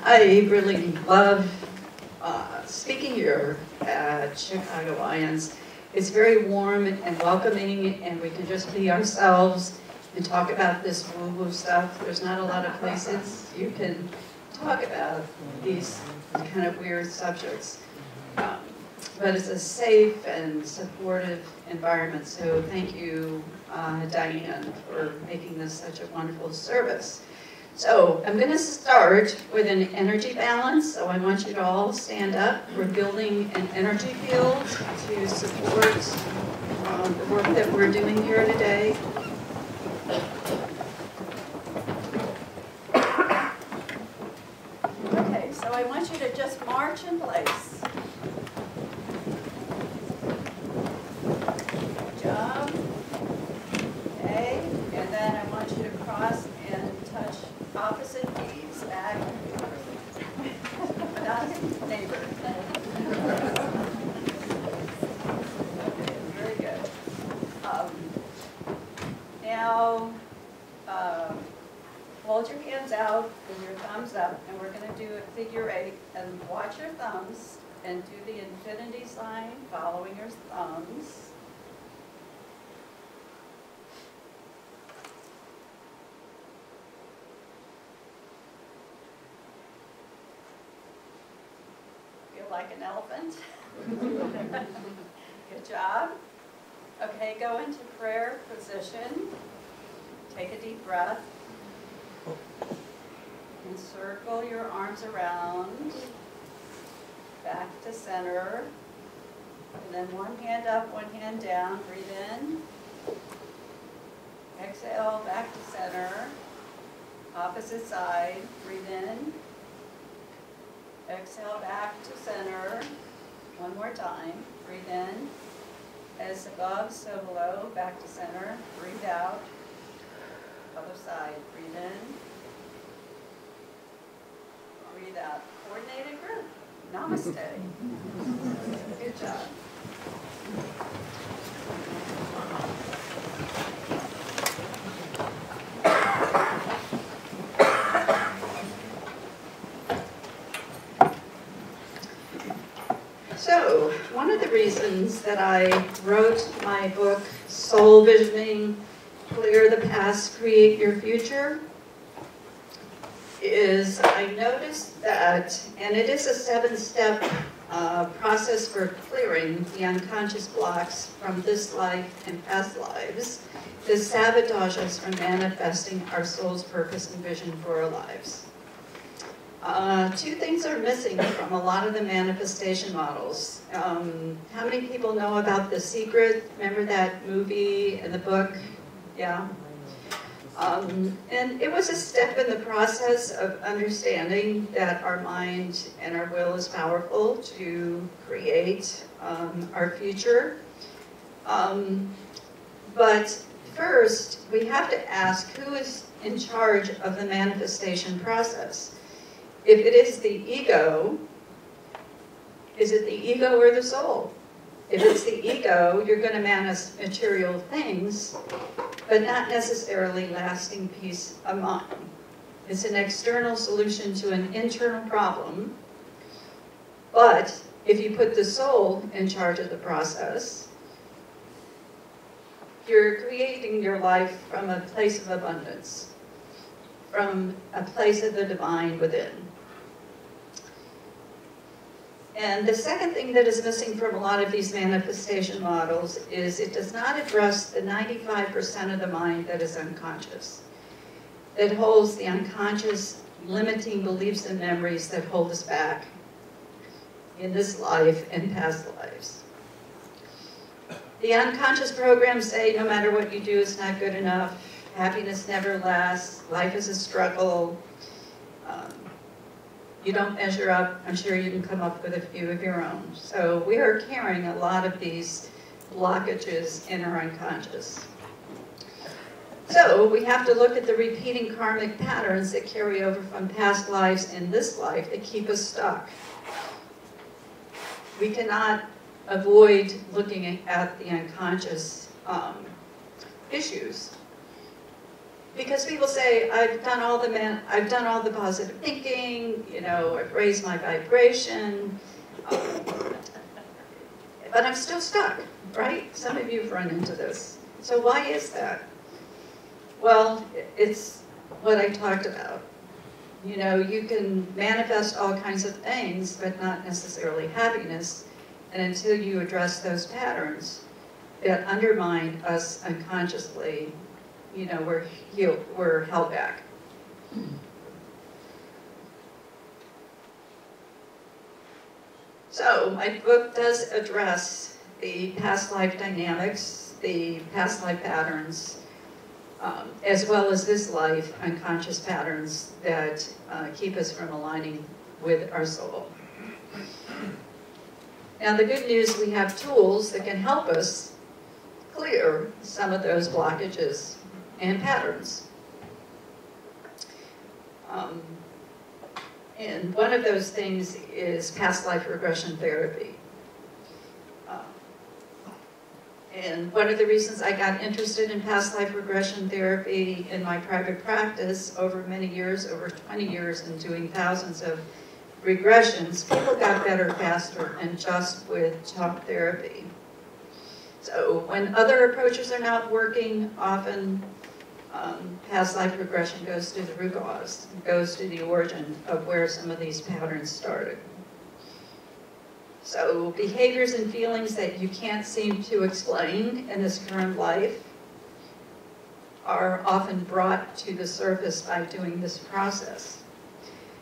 I really love speaking here at Chicago IANDS. It's very warm and welcoming, and we can just be ourselves and talk about this woo-woo stuff. There's not a lot of places you can talk about these kind of weird subjects. But it's a safe and supportive environment, so thank you, Diane, for making this such a wonderful service. So I'm going to start with an energy balance, so I want you to all stand up. We're building an energy field to support the work that we're doing here today. Okay, so I want you to just march in place. Good job. Okay, and then I want you to cross and touch opposite knees back. Not neighbor. Okay, very good. Now, hold your hands out with your thumbs up, and we're going to do a figure 8, and watch your thumbs, and do the infinity sign following your thumbs. Feel like an elephant. Good job. Okay, go into prayer position. Take a deep breath. Encircle your arms around. Back to center. And then one hand up, one hand down. Breathe in. Exhale, back to center. Opposite side. Breathe in. Exhale, back to center. One more time. Breathe in. As above, so below. Back to center. Breathe out. Other side. Breathe in. Breathe out. Coordinated group. Namaste. Good job. So, one of the reasons that I wrote my book, Soul Visioning, Clear the Past, Create Your Future, is I noticed that, and it is a 7-step process for clearing the unconscious blocks from this life and past lives that sabotage us from manifesting our soul's purpose and vision for our lives. Two things are missing from a lot of the manifestation models. How many people know about The Secret? Remember that movie and the book? Yeah. And it was a step in the process of understanding that our mind and our will is powerful to create our future. But first, we have to ask who is in charge of the manifestation process. If it is the ego, is it the ego or the soul? If it's the ego, you're going to manifest material things, but not necessarily lasting peace of mind. It's an external solution to an internal problem, but if you put the soul in charge of the process, you're creating your life from a place of abundance, from a place of the divine within. And the second thing that is missing from a lot of these manifestation models is it does not address the 95% of the mind that is unconscious, that holds the unconscious limiting beliefs and memories that hold us back in this life and past lives. The unconscious programs say no matter what you do, it's not good enough, happiness never lasts, life is a struggle, you don't measure up. I'm sure you can come up with a few of your own. So we are carrying a lot of these blockages in our unconscious. So we have to look at the repeating karmic patterns that carry over from past lives in this life that keep us stuck. We cannot avoid looking at the unconscious issues. Because people say, I've done all the positive thinking, you know, I've raised my vibration, but I'm still stuck, right? Some of you have run into this. So why is that? Well, it's what I talked about. You know, you can manifest all kinds of things, but not necessarily happiness. And until you address those patterns that undermine us unconsciously, you know, we're held back. So my book does address the past life dynamics, the past life patterns, as well as this life unconscious patterns that keep us from aligning with our soul. Now the good news, we have tools that can help us clear some of those blockages and patterns. And one of those things is past life regression therapy. And one of the reasons I got interested in past life regression therapy in my private practice over many years, over 20 years, and doing thousands of regressions, people got better faster and just with talk therapy. So when other approaches are not working, often past life regression goes to the root cause, goes to the origin of where some of these patterns started. So behaviors and feelings that you can't seem to explain in this current life are often brought to the surface by doing this process.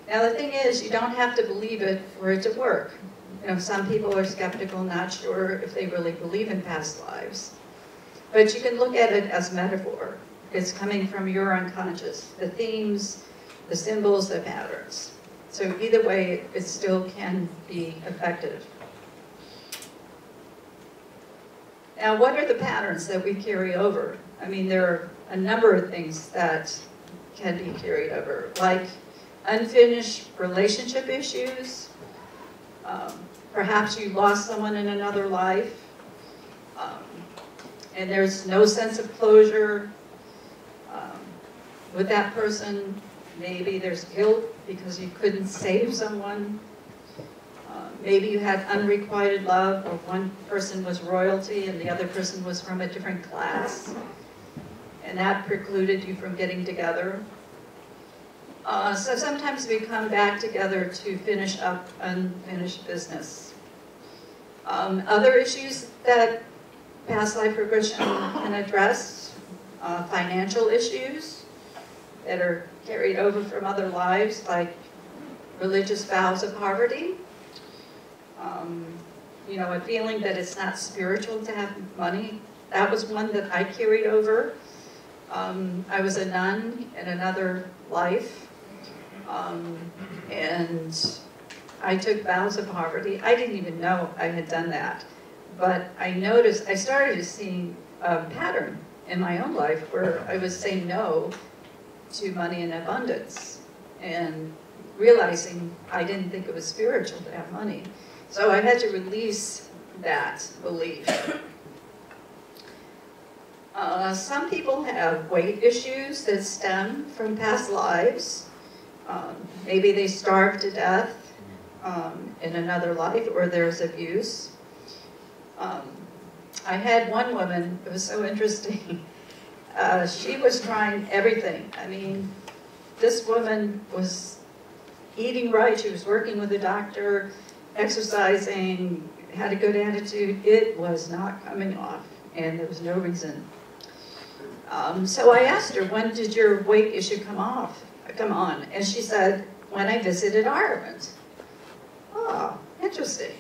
Now the thing is, you don't have to believe it for it to work. You know, some people are skeptical, not sure if they really believe in past lives. But you can look at it as metaphor. It's coming from your unconscious, the themes, the symbols, the patterns. So either way, it still can be effective. Now, what are the patterns that we carry over? I mean, there are a number of things that can be carried over, like unfinished relationship issues. Perhaps you lost someone in another life, and there's no sense of closure with that person. Maybe there's guilt because you couldn't save someone. Maybe you had unrequited love, or one person was royalty and the other person was from a different class, and that precluded you from getting together. So sometimes we come back together to finish up unfinished business. Other issues that past life regression can address, financial issues that are carried over from other lives, like religious vows of poverty. You know, a feeling that it's not spiritual to have money. That was one that I carried over. I was a nun in another life, and I took vows of poverty. I didn't even know I had done that, but I started seeing a pattern in my own life where I was saying no to money in abundance and realizing I didn't think it was spiritual to have money. So I had to release that belief. Some people have weight issues that stem from past lives. Maybe they starved to death in another life, or there's abuse. I had one woman, it was so interesting. She was trying everything. I mean, this woman was eating right, she was working with a doctor, exercising, had a good attitude. It was not coming off, and there was no reason. So I asked her, when did your weight issue come on? And she said, when I visited Ireland. Oh, interesting.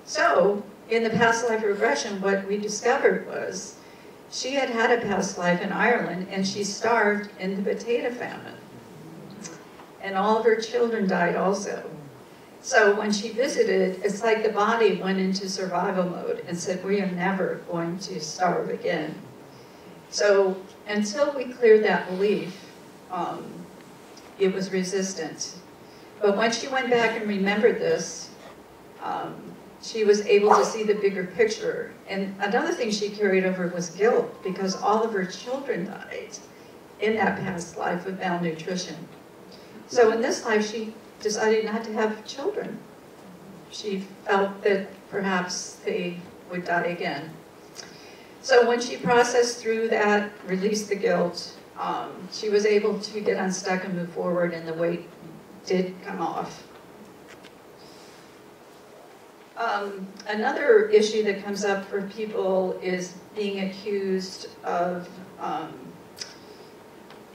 So in the past life regression, what we discovered was she had had a past life in Ireland, and she starved in the potato famine. And all of her children died also. So when she visited, it's like the body went into survival mode and said, we are never going to starve again. So until we cleared that belief, it was resistant. But when she went back and remembered this, she was able to see the bigger picture. And another thing she carried over was guilt, because all of her children died. in that past life with malnutrition. So in this life, she decided not to have children. She felt that perhaps they would die again. So when she processed through that, released the guilt, she was able to get unstuck and move forward, and the weight did come off. Another issue that comes up for people is being accused of,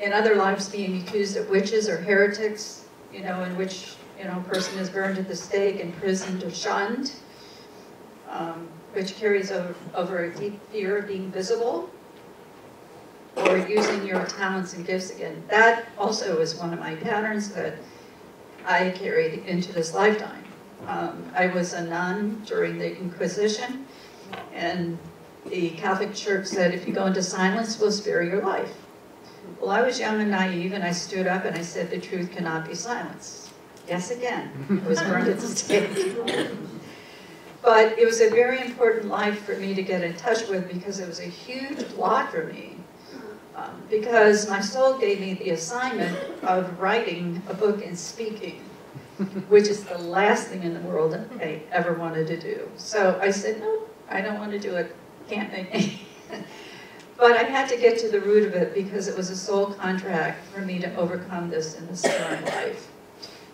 in other lives, being accused of witches or heretics, in which, a person is burned at the stake, imprisoned, or shunned, which carries over a deep fear of being visible, or using your talents and gifts again. That also is one of my patterns that I carried into this lifetime. I was a nun during the Inquisition, and the Catholic Church said, if you go into silence, we'll spare your life. Well, I was young and naive, and I stood up and I said, the truth cannot be silenced. Yes, again, I was burned at the stake. But it was a very important life for me to get in touch with, because it was a huge block for me. Because my soul gave me the assignment of writing a book and speaking, which is the last thing in the world I ever wanted to do. So I said, no, I don't want to do it. Can't make me. But I had to get to the root of it, because it was a soul contract for me to overcome this in this current life.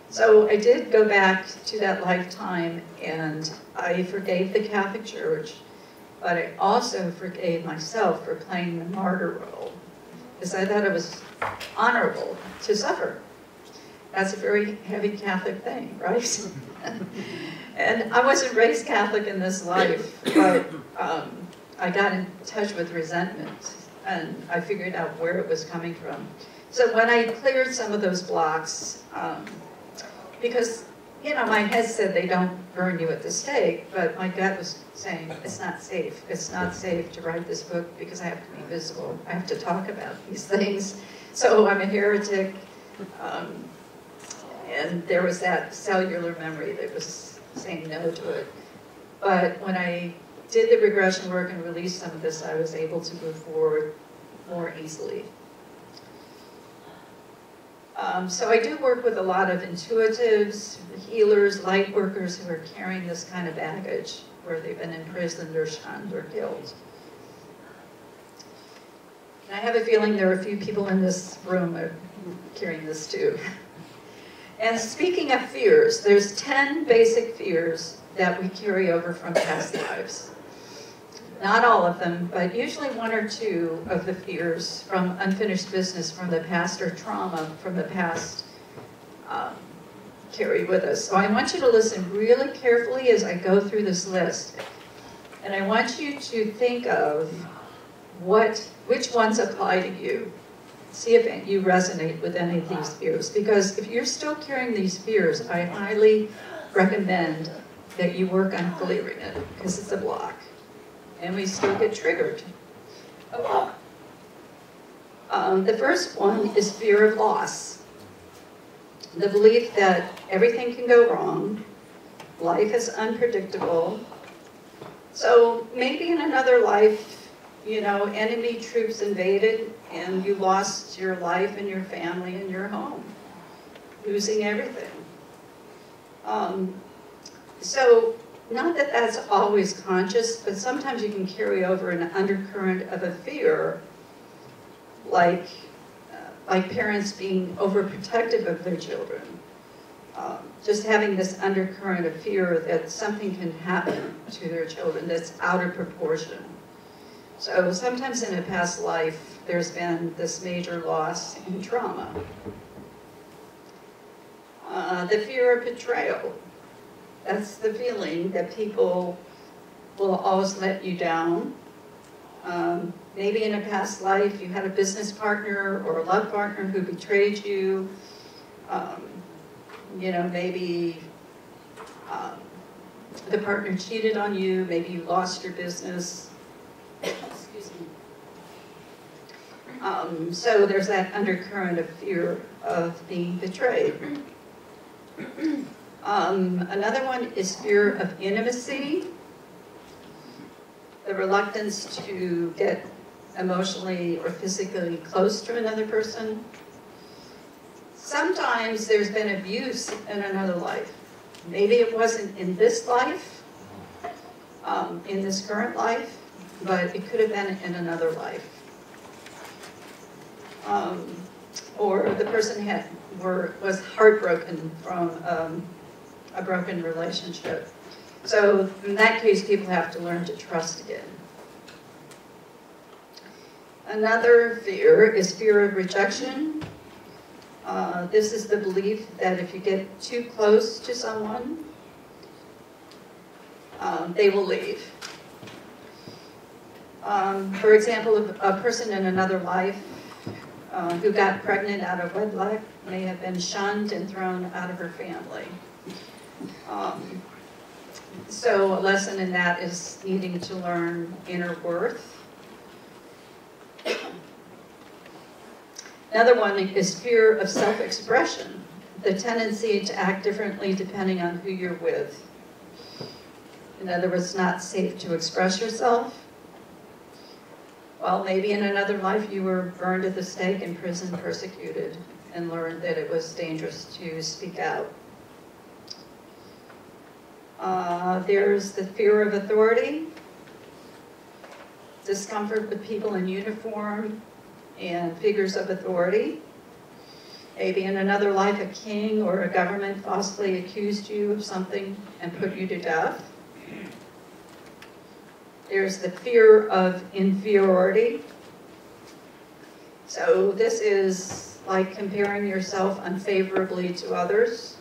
So I did go back to that lifetime, and I forgave the Catholic Church, but I also forgave myself for playing the martyr role, because I thought it was honorable to suffer. That's a very heavy Catholic thing, right? And I wasn't raised Catholic in this life, but I got in touch with resentment, and I figured out where it was coming from. So when I cleared some of those blocks, because, my head said they don't burn you at the stake, but my gut was saying, it's not safe. It's not safe to write this book, because I have to be visible. I have to talk about these things. So I'm a heretic. And there was that cellular memory that was saying no to it. But when I did the regression work and released some of this, I was able to move forward more easily. So I do work with a lot of intuitives, healers, light workers who are carrying this kind of baggage, where they've been imprisoned or shunned or killed. And I have a feeling there are a few people in this room who are carrying this too. And speaking of fears, there's 10 basic fears that we carry over from past lives. Not all of them, but usually one or two of the fears from unfinished business from the past, or trauma from the past, carry with us. So I want you to listen really carefully as I go through this list. And I want you to think of which ones apply to you. See if you resonate with any of these fears. Because if you're still carrying these fears, I highly recommend that you work on clearing it, because it's a block. And we still get triggered. Okay. The first one is fear of loss. The belief that everything can go wrong, life is unpredictable. So maybe in another life, enemy troops invaded and you lost your life and your family and your home, losing everything. So not that that's always conscious, but sometimes you can carry over an undercurrent of a fear, like parents being overprotective of their children. Just having this undercurrent of fear that something can happen to their children that's out of proportion. So sometimes in a past life, there's been this major loss and trauma. The fear of betrayal. That's the feeling that people will always let you down. Maybe in a past life you had a business partner or a love partner who betrayed you. Maybe the partner cheated on you. Maybe you lost your business. Excuse me. So there's that undercurrent of fear of being betrayed. Another one is fear of intimacy, the reluctance to get emotionally or physically close to another person. Sometimes there's been abuse in another life. Maybe it wasn't in this life, in this current life, but it could have been in another life. Or the person was heartbroken from a broken relationship. So in that case, people have to learn to trust again. Another fear is fear of rejection. This is the belief that if you get too close to someone, they will leave. For example, a person in another life who got pregnant out of wedlock may have been shunned and thrown out of her family. So a lesson in that is needing to learn inner worth. Another one is fear of self-expression, the tendency to act differently depending on who you're with. In other words, not safe to express yourself. Well, maybe in another life you were burned at the stake, in prison, persecuted, and learned that it was dangerous to speak out. There's the fear of authority, discomfort with people in uniform and figures of authority. Maybe in another life a king or a government falsely accused you of something and put you to death. There's the fear of inferiority. So this is like comparing yourself unfavorably to others.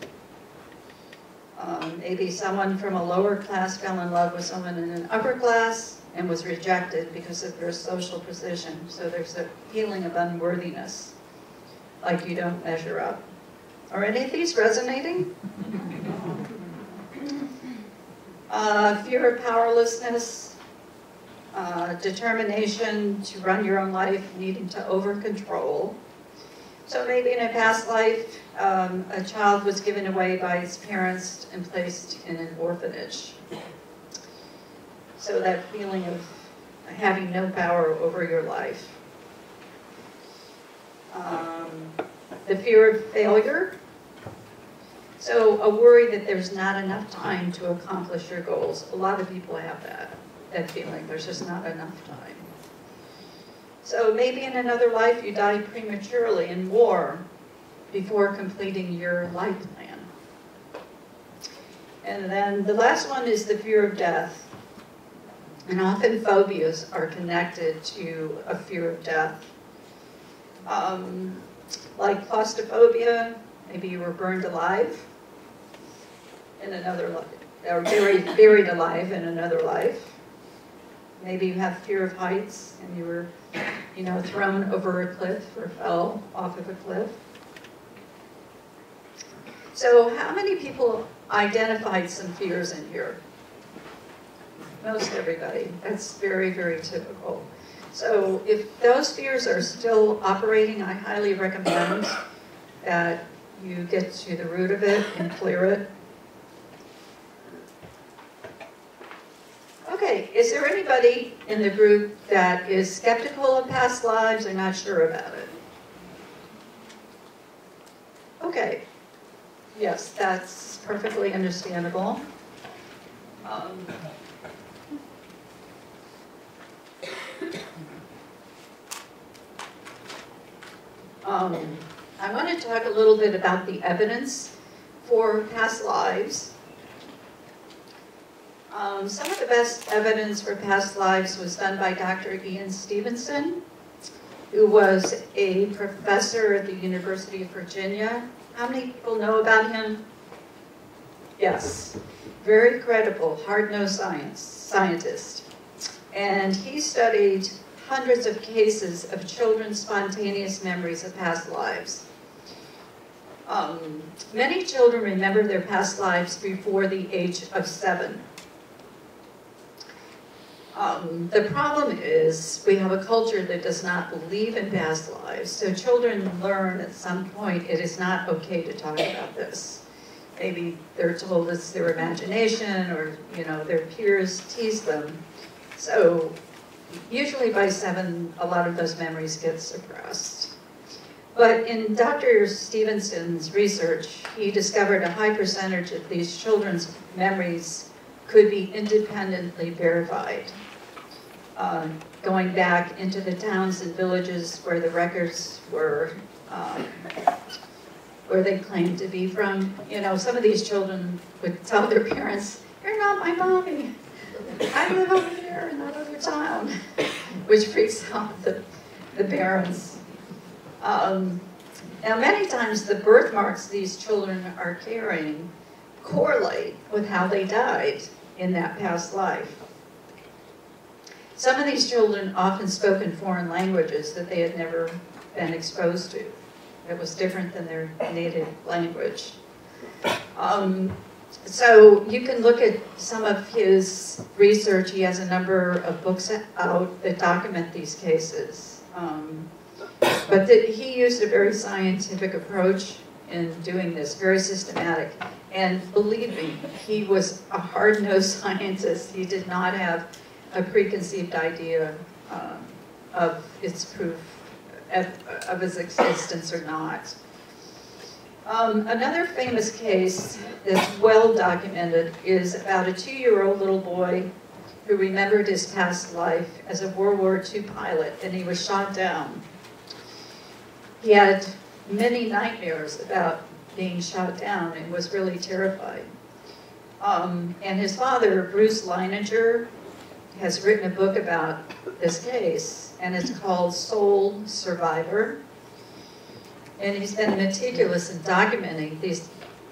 Maybe someone from a lower class fell in love with someone in an upper class and was rejected because of their social position. So there's a feeling of unworthiness, like you don't measure up. Are any of these resonating? Fear of powerlessness, determination to run your own life, needing to over-control. So maybe in a past life, a child was given away by his parents and placed in an orphanage. So that feeling of having no power over your life. The fear of failure. So a worry that there's not enough time to accomplish your goals. A lot of people have that feeling. There's just not enough time. So maybe in another life you died prematurely in war before completing your life plan. And then the last one is the fear of death. And often phobias are connected to a fear of death. Like claustrophobia, maybe you were burned alive in another life, or buried alive in another life. Maybe you have fear of heights and you were, thrown over a cliff or fell off of a cliff. So how many people identified some fears in here? Most everybody. That's very, very typical. So if those fears are still operating, I highly recommend that you get to the root of it and clear it. Okay, is there anybody in the group that is skeptical of past lives or not sure about it? Okay, yes, that's perfectly understandable. I want to talk a little bit about the evidence for past lives. Some of the best evidence for past lives was done by Dr. Ian Stevenson, who was a professor at the University of Virginia. How many people know about him? Yes, very credible, hard-nosed scientist. And he studied hundreds of cases of children's spontaneous memories of past lives. Many children remember their past lives before the age of 7. The problem is we have a culture that does not believe in past lives, so children learn at some point it is not okay to talk about this. Maybe they're told it's their imagination, or their peers tease them. So usually by 7, a lot of those memories get suppressed. But in Dr. Stevenson's research, he discovered a high percentage of these children's memories could be independently verified, going back into the towns and villages where the records were, where they claimed to be from. You know, some of these children would tell their parents, "You're not my mommy. I live over there in that other town," which freaks out the parents. Now, many times the birthmarks these children are carrying correlate with how they died in that past life. Some of these children often spoke in foreign languages that they had never been exposed to. It was different than their native language. So you can look at some of his research. He has a number of books out that document these cases. But he used a very scientific approach in doing this, very systematic. And believe me, he was a hard-nosed scientist. He did not have a preconceived idea of its proof, of its existence or not. Another famous case that's well documented is about a 2-year-old little boy who remembered his past life as a World War II pilot, and he was shot down. He had many nightmares about being shot down and was really terrified. And his father, Bruce Leininger, has written a book about this case, and it's called Soul Survivor. And he's been meticulous in documenting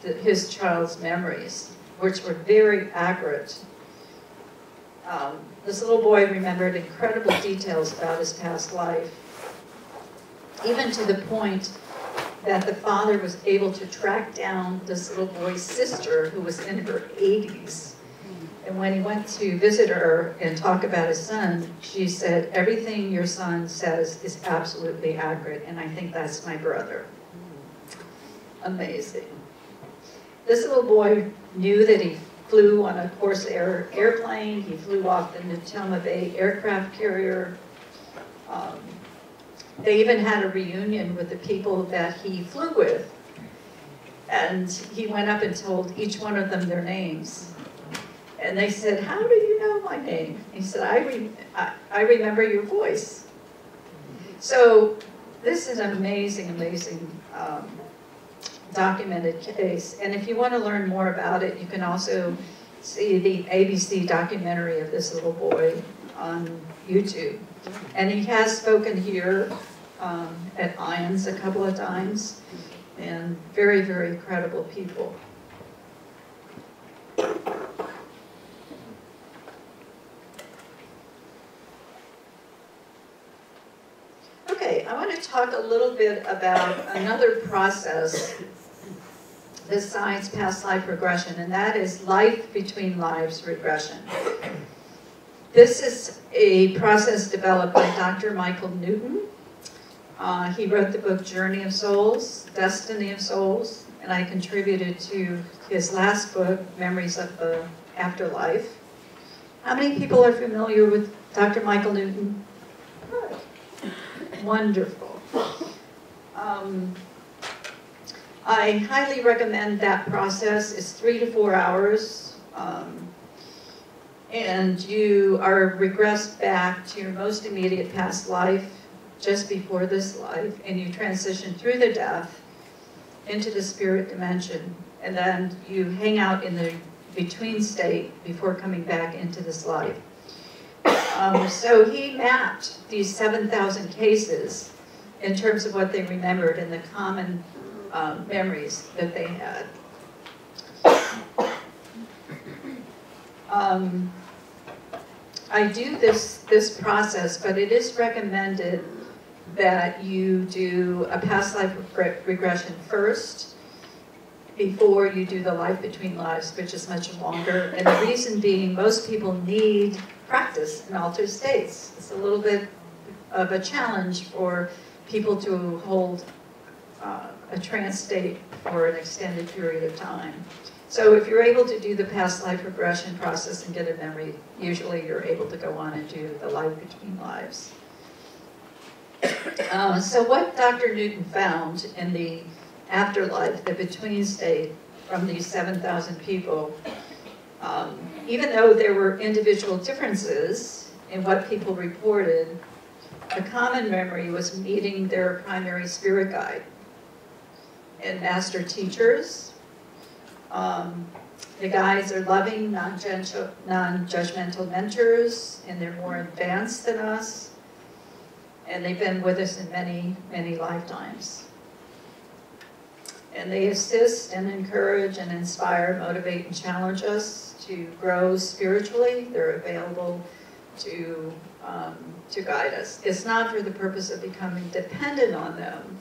his child's memories, which were very accurate. This little boy remembered incredible details about his past life, even to the point that the father was able to track down this little boy's sister, who was in her 80s. And when he went to visit her and talk about his son, she said, "Everything your son says is absolutely accurate, and I think that's my brother." Amazing. This little boy knew that he flew on a Corsair airplane. He flew off the Natoma Bay aircraft carrier. They even had a reunion with the people that he flew with. And he went up and told each one of them their names. And they said, "How do you know my name?" He said, I remember your voice. So this is an amazing, amazing documented case. And if you want to learn more about it, you can also see the ABC documentary of this little boy on YouTube. And he has spoken here at IANDS a couple of times, and very, very credible people. Okay, I want to talk a little bit about another process besides past life regression, and that is life between lives regression. This is a process developed by Dr. Michael Newton. He wrote the book Journey of Souls, Destiny of Souls, and I contributed to his last book, Memories of the Afterlife. How many people are familiar with Dr. Michael Newton? Good. Wonderful. I highly recommend that process. It's 3 to 4 hours. And you are regressed back to your most immediate past life, just before this life, and you transition through the death into the spirit dimension, and then you hang out in the between state before coming back into this life. So he mapped these 7,000 cases in terms of what they remembered and the common memories that they had. I do this process, but it is recommended that you do a past life regression first before you do the life between lives, which is much longer. And the reason being, most people need practice in altered states. It's a little bit of a challenge for people to hold a trance state for an extended period of time. So if you're able to do the past life regression process and get a memory, usually you're able to go on and do the life between lives. So what Dr. Newton found in the afterlife, the between state from these 7,000 people, even though there were individual differences in what people reported, a common memory was meeting their primary spirit guide and master teachers. The guides are loving, non-judgmental mentors, and they're more advanced than us. And they've been with us in many, many lifetimes. And they assist and encourage and inspire, motivate, and challenge us to grow spiritually. They're available to guide us. It's not for the purpose of becoming dependent on them.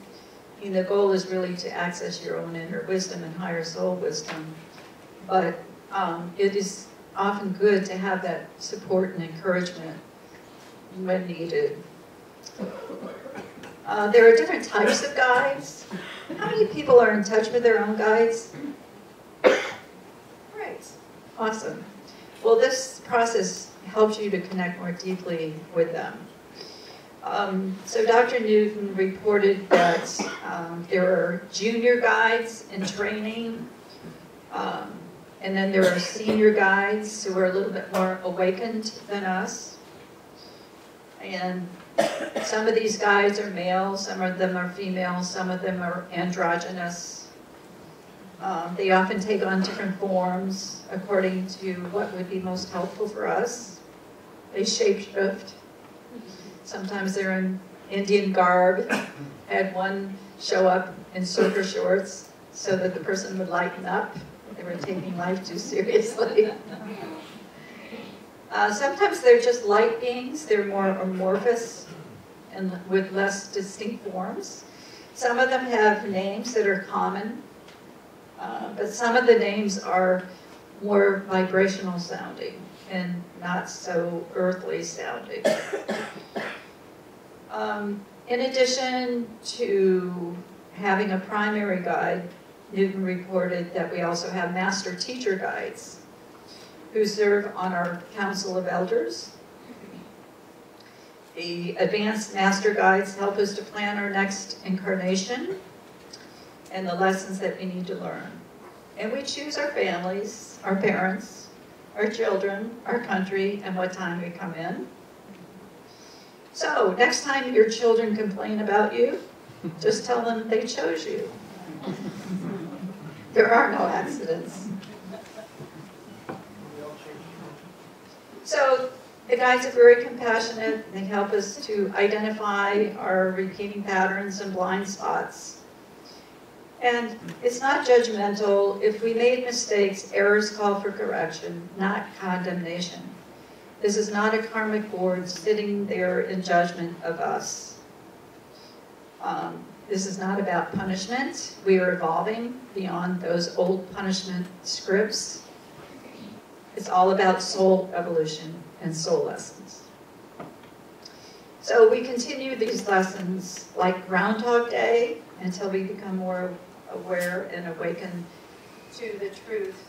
I mean, the goal is really to access your own inner wisdom and higher soul wisdom. But it is often good to have that support and encouragement when needed. There are different types of guides. How many people are in touch with their own guides? Great, awesome. Well, this process helps you to connect more deeply with them. So Dr. Newton reported that there are junior guides in training, and then there are senior guides who are a little bit more awakened than us. And some of these guides are male, some of them are female, some of them are androgynous. They often take on different forms according to what would be most helpful for us. They shapeshift. Sometimes they're in Indian garb. I had one show up in surfer shorts so that the person would lighten up. They were taking life too seriously. Sometimes they're just light beings. They're more amorphous and with less distinct forms. Some of them have names that are common, but some of the names are more vibrational sounding and not so earthly sounding. In addition to having a primary guide, Newton reported that we also have master teacher guides who serve on our council of elders. The advanced master guides help us to plan our next incarnation and the lessons that we need to learn. And we choose our families, our parents, our children, our country, and what time we come in. So next time your children complain about you, just tell them they chose you. There are no accidents. So the guides are very compassionate. They help us to identify our repeating patterns and blind spots. And it's not judgmental. If we made mistakes, errors call for correction, not condemnation. This is not a karmic board sitting there in judgment of us. This is not about punishment. We are evolving beyond those old punishment scripts. It's all about soul evolution and soul lessons. So we continue these lessons like Groundhog Day until we become more aware and awaken to the truth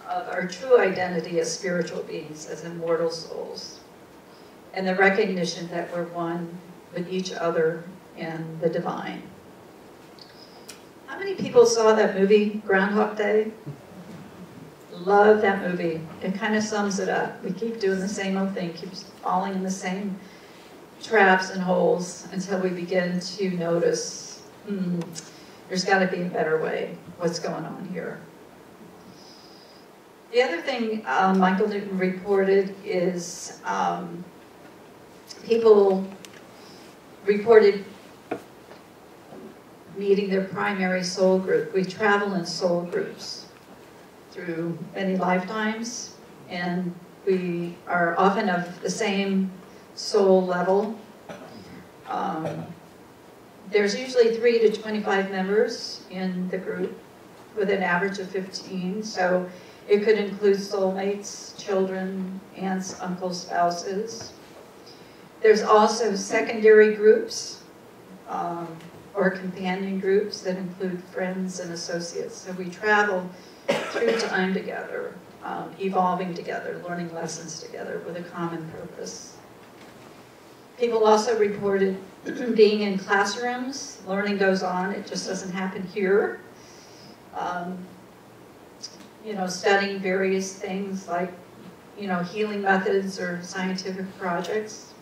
of our true identity as spiritual beings, as immortal souls, and the recognition that we're one with each other and the divine. How many people saw that movie, Groundhog Day? Love that movie. It kind of sums it up. We keep doing the same old thing, keep falling in the same traps and holes until we begin to notice, there's got to be a better way. What's going on here? The other thing Michael Newton reported is people reported meeting their primary soul group. We travel in soul groups through many lifetimes, and we are often of the same soul level. There's usually 3 to 25 members in the group with an average of 15, so it could include soulmates, children, aunts, uncles, spouses. There's also secondary groups or companion groups that include friends and associates. So we travel through time together, evolving together, learning lessons together with a common purpose. People also reported being in classrooms. Learning goes on, it just doesn't happen here. You know, studying various things like, you know, healing methods or scientific projects.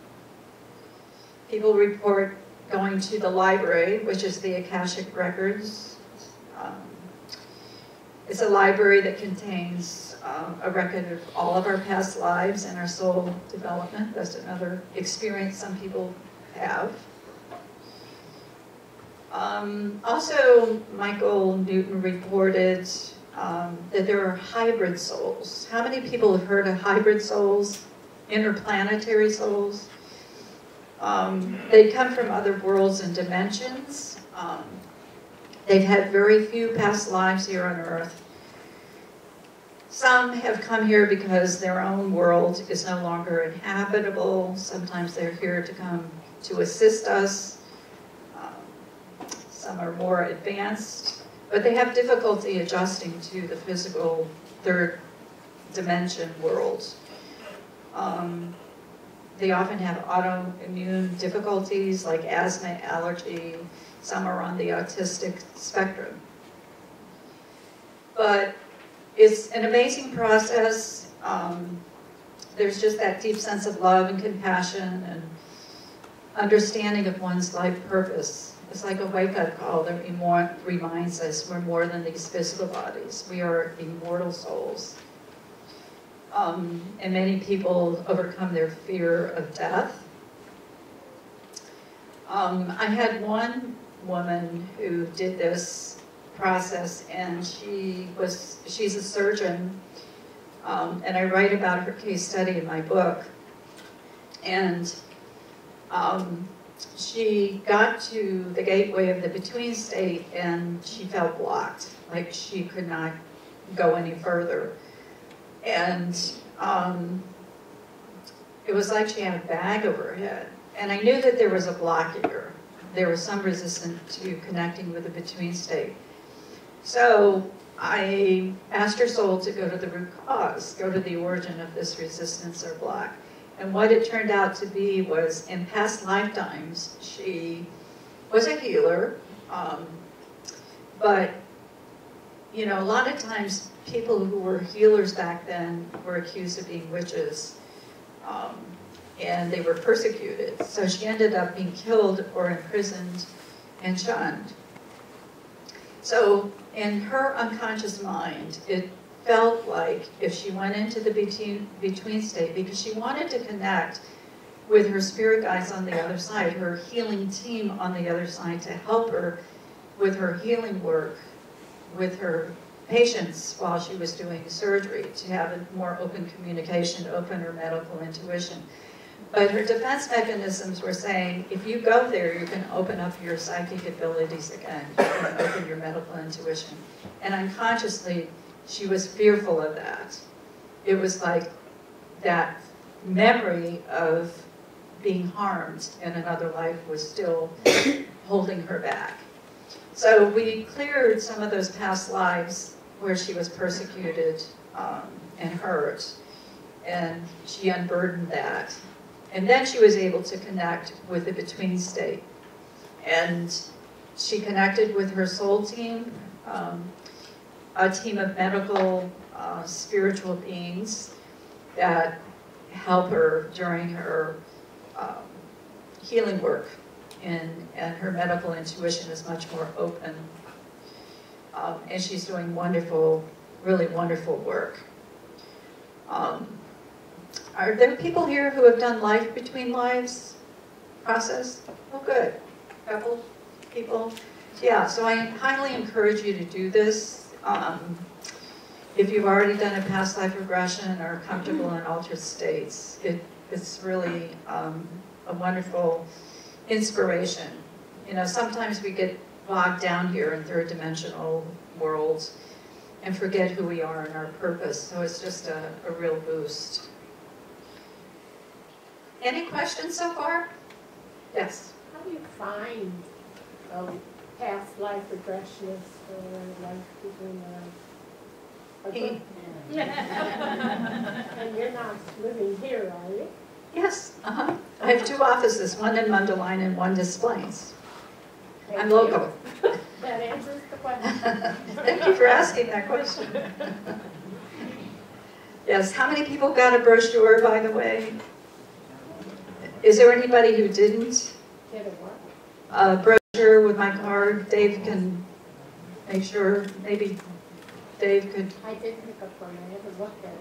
People report going to the library, which is the Akashic Records. It's a library that contains a record of all of our past lives and our soul development. That's another experience some people have. Also, Michael Newton reported that there are hybrid souls. How many people have heard of hybrid souls, interplanetary souls? They come from other worlds and dimensions. They've had very few past lives here on Earth. Some have come here because their own world is no longer inhabitable. Sometimes they're here to come to assist us. Some are more advanced, but they have difficulty adjusting to the physical third dimension world. They often have autoimmune difficulties like asthma, allergy. Some are on the autistic spectrum. But it's an amazing process. There's just that deep sense of love and compassion and understanding of one's life purpose. It's like a wake-up call that reminds us we're more than these physical bodies. We are immortal souls. And many people overcome their fear of death. I had one woman who did this process, and she's a surgeon, and I write about her case study in my book. And she got to the gateway of the between state, and she felt blocked, like she could not go any further. And it was like she had a bag over her head. And I knew that there was a block here. There was some resistance to connecting with the between state. So I asked her soul to go to the root cause, go to the origin of this resistance or block. And what it turned out to be was, in past lifetimes, she was a healer, but you know, a lot of times people who were healers back then were accused of being witches, and they were persecuted. So she ended up being killed or imprisoned and shunned. So in her unconscious mind, it felt like if she went into the between state, because she wanted to connect with her spirit guides on the other side, her healing team on the other side, to help her with her healing work, with her patients while she was doing surgery, to have a more open communication, open her medical intuition. But her defense mechanisms were saying, if you go there, you can open up your psychic abilities again. You can open your medical intuition. And unconsciously, she was fearful of that. It was like that memory of being harmed in another life was still holding her back. So we cleared some of those past lives where she was persecuted and hurt, and she unburdened that. And then she was able to connect with the between state. And she connected with her soul team, a team of medical, spiritual beings that help her during her healing work. And her medical intuition is much more open. And she's doing wonderful, really wonderful work. Are there people here who have done life between lives process? Oh, good. A couple people. Yeah, so I highly encourage you to do this. If you've already done a past life regression or are comfortable in altered states, it's really a wonderful inspiration. You know, sometimes we get bogged down here in third dimensional worlds and forget who we are and our purpose, so it's just a real boost. Any questions so far? Yes? How do you find past life regressionists or life between lives? He, And you're not living here, are you? yes, I have 2 offices, one in Mundelein and one Des Plaines. I'm Thank you. local. That answers the question. Thank you for asking that question. Yes, how many people got a brochure, by the way? Is there anybody who didn't? Get a what? A brochure with my card. Dave can make sure, maybe Dave could. I did pick up one, I never looked at it.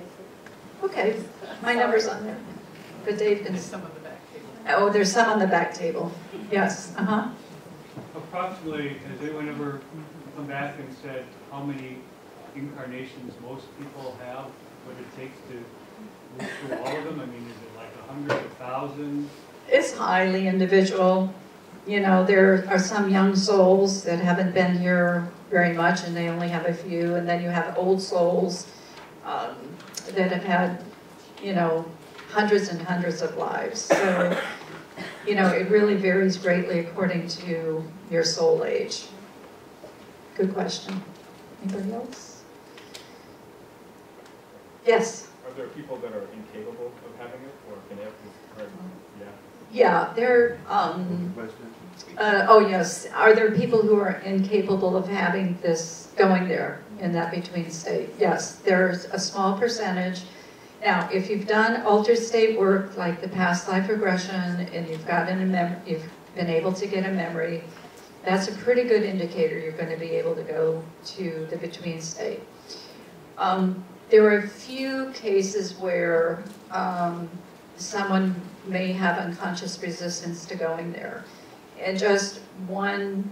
Okay, my number's on there. But Dave can. There's some on the back table. Oh, there's some on the back table. Yes, Approximately, has anyone ever come back and said how many incarnations most people have, what it takes to move through all of them? I mean, is it like 100, 1,000? It's highly individual. You know, there are some young souls that haven't been here very much and they only have a few, and then you have old souls that have had, you know, hundreds and hundreds of lives. So, you know, it really varies greatly according to your soul age. Good question. Anybody else? Yes? Are there people that are incapable of having it, or can have this? Yeah. Yeah, there, oh yes, are there people who are incapable of having this, going there in that between state? Yes, there's a small percentage. Now, if you've done altered state work like the past life regression and you've been able to get a memory, that's a pretty good indicator you're going to be able to go to the between state. There are a few cases where someone may have unconscious resistance to going there. And just one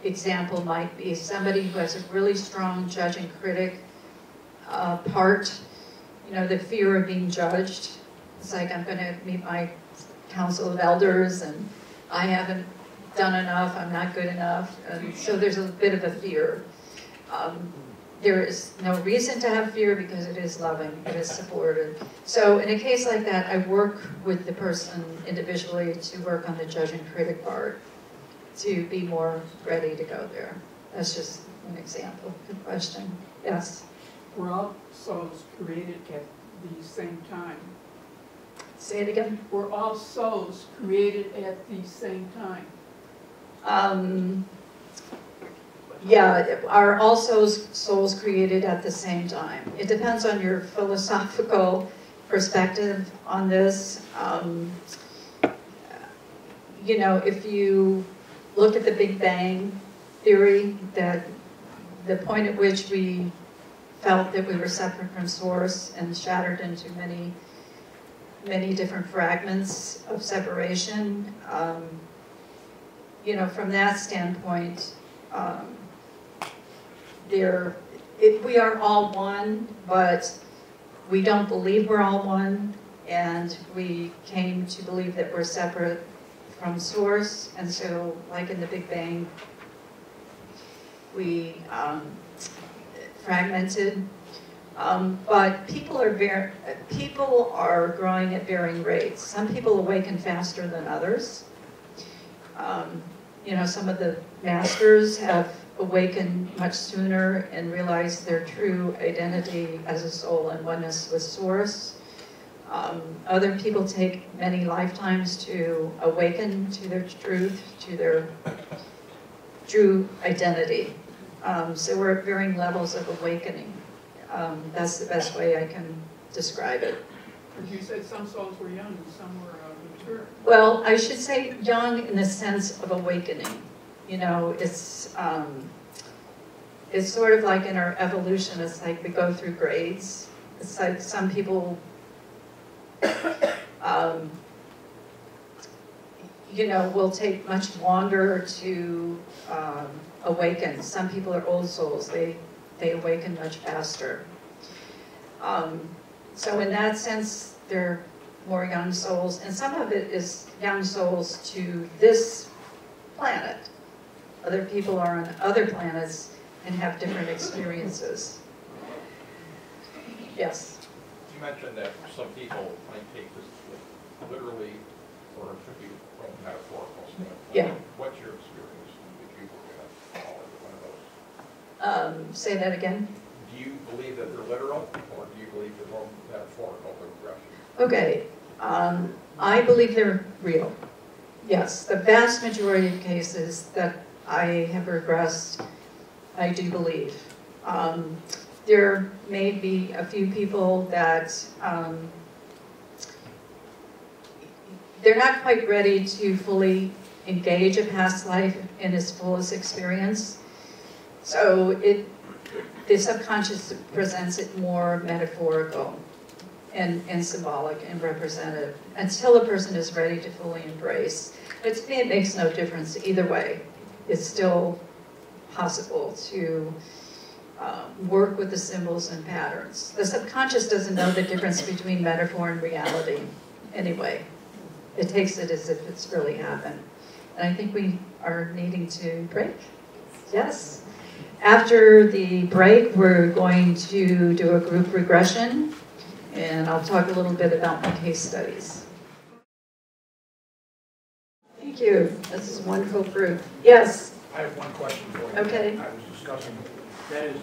example might be somebody who has a really strong judge and critic part. You know, the fear of being judged. It's like, I'm going to meet my council of elders and I haven't done enough, I'm not good enough. And so there's a bit of a fear. There is no reason to have fear because it is loving, it is supportive. So in a case like that, I work with the person individually to work on the judge and critic part to be more ready to go there. That's just an example. Good question. Yes? We're all souls created at the same time. Say it again. We're all souls created at the same time. Yeah, are all souls created at the same time? It depends on your philosophical perspective on this. You know, if you look at the Big Bang theory, that the point at which we felt that we were separate from source and shattered into many, many different fragments of separation, you know, from that standpoint, we are all one, but we don't believe we're all one, and we came to believe that we're separate from source, and so, like in the Big Bang, we fragmented. But people are growing at varying rates. Some people awaken faster than others. You know, some of the masters have awakened much sooner and realized their true identity as a soul and oneness with source. Other people take many lifetimes to awaken to their truth, to their true identity. So we're at varying levels of awakening. That's the best way I can describe it. Because you said some souls were young and some were mature. Well, I should say young in the sense of awakening. You know, it's sort of like in our evolution, it's like we go through grades. It's like some people, you know, will take much longer to awaken. Some people are old souls. They awaken much faster. So in that sense, they're more young souls, and some of it is young souls to this planet. Other people are on other planets and have different experiences. Yes? You mentioned that some people might take this literally, or it should be from a metaphorical standpoint. Yeah. What's your experience if you were going to fall into one of those? Say that again? Do you believe that Okay, I believe they're real. Yes, the vast majority of cases that I have regressed, I do believe. There may be a few people that they're not quite ready to fully engage a past life in its fullest experience. So the subconscious presents it more metaphorical and symbolic and representative until a person is ready to fully embrace. But to me, it makes no difference either way. It's still possible to work with the symbols and patterns. The subconscious doesn't know the difference between metaphor and reality anyway. It takes it as if it's really happened. And I think we are needing to break. Yes. After the break, we're going to do a group regression, and I'll talk a little bit about my case studies. Thank you. This is a wonderful group. Yes. I have one question for you. Okay. I was discussing, that is,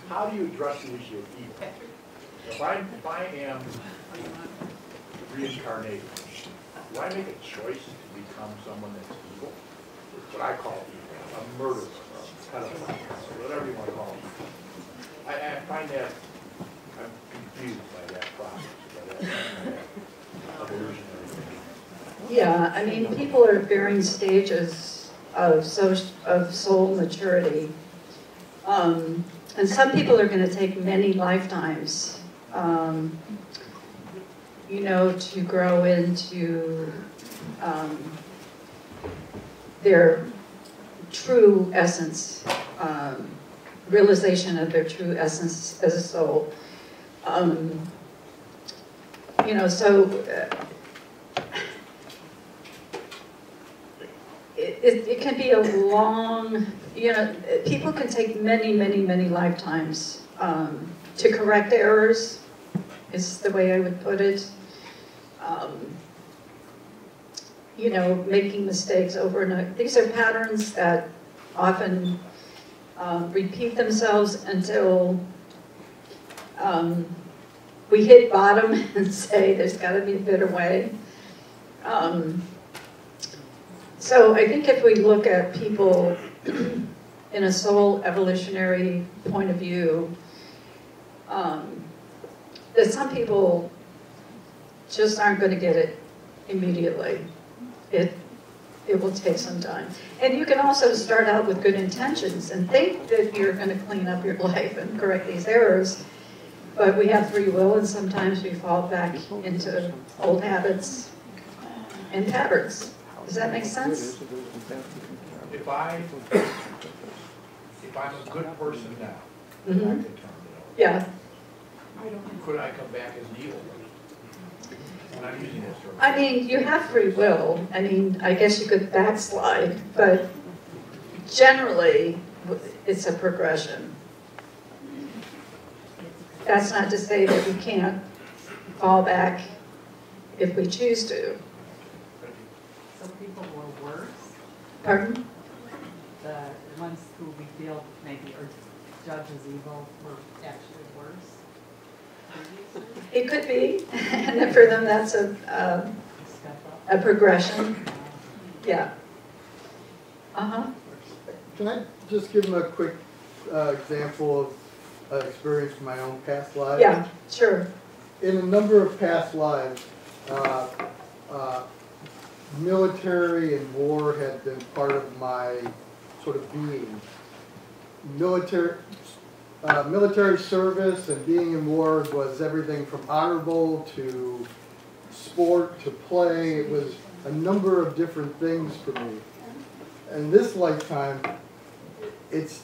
how do you address the issue of evil? If I am reincarnated, do I make a choice to become someone that's evil? What I call evil, a murderer, a pedophile, whatever you want to call it. I find that I'm confused by that process, by that evolutionary thing. Yeah, I mean, people are at varying stages of soul maturity. And some people are going to take many lifetimes, you know, to grow into their true essence, realization of their true essence as a soul. You know, so it can be a long, you know, people can take many, many, many lifetimes to correct errors, is the way I would put it. You know, making mistakes over and over. These are patterns that often repeat themselves until we hit bottom and say there's got to be a better way. So I think if we look at people in a soul evolutionary point of view, that some people just aren't going to get it immediately. It will take some time. And you can also start out with good intentions and think that you're going to clean up your life and correct these errors, but we have free will and sometimes we fall back into old habits and patterns. Does that make sense? If I'm a good person now, Mm-hmm. I could turn it over. Yeah. Could I come back as an evil person? And I'm using this term. I mean, you have free will. I mean, I guess you could backslide, but generally, it's a progression. That's not to say that we can't fall back if we choose to. Some people were worse. Pardon? The ones who we feel maybe are judged as evil were actually worse. It could be, and then for them that's a progression. Yeah. Uh-huh. Can I just give them a quick example of experience from my own past lives? Yeah, sure. In a number of past lives, military and war had been part of my sort of being. Military service and being in war was everything from honorable to sport to play. It was a number of different things for me. In this lifetime, it's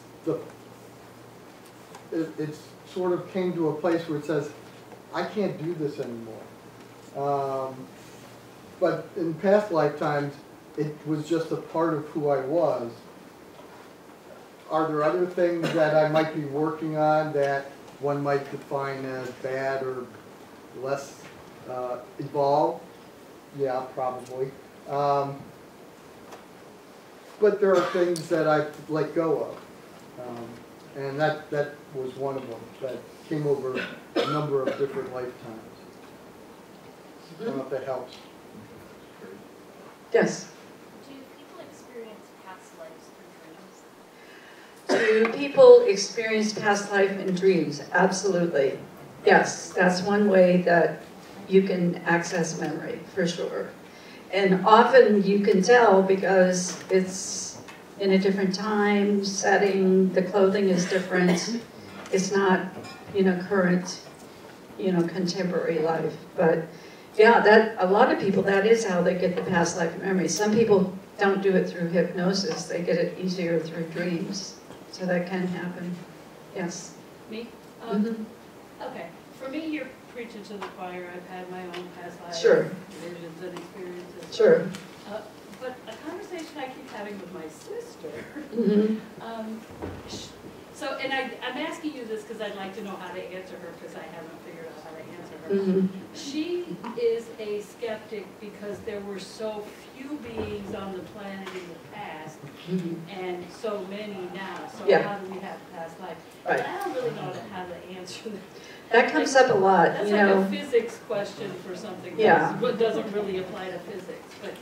sort of came to a place where it says, I can't do this anymore. But in past lifetimes, it was just a part of who I was. Are there other things that I might be working on that one might define as bad or less evolved? Yeah, probably. But there are things that I let go of. And that was one of them that came over a number of different lifetimes. I don't know if that helps. Yes. Do people experience past lives through dreams? Do people experience past life in dreams? Absolutely. Yes, that's one way that you can access memory, for sure. And often you can tell because it's in a different time, setting, the clothing is different. It's not, current, contemporary life. But yeah, that a lot of people, that is how they get the past life memory. Some people don't do it through hypnosis. They get it easier through dreams. So that can happen. Yes. Me? Mhm. Okay. For me, you're preaching to the choir. I've had my own past life Sure. visions and experiences. Sure. But a conversation I keep having with my sister. Mhm. And I'm asking you this because I'd like to know how to answer her because I haven't figured out how to answer her. Mhm. She is a skeptic because there were so few beings on the planet in the past Mhm. and so many now. So Yeah. how do we have past life? Right. But I don't really know how to answer that. That comes up a lot, That's you like know. a physics question for something Yeah. that doesn't really apply to physics. But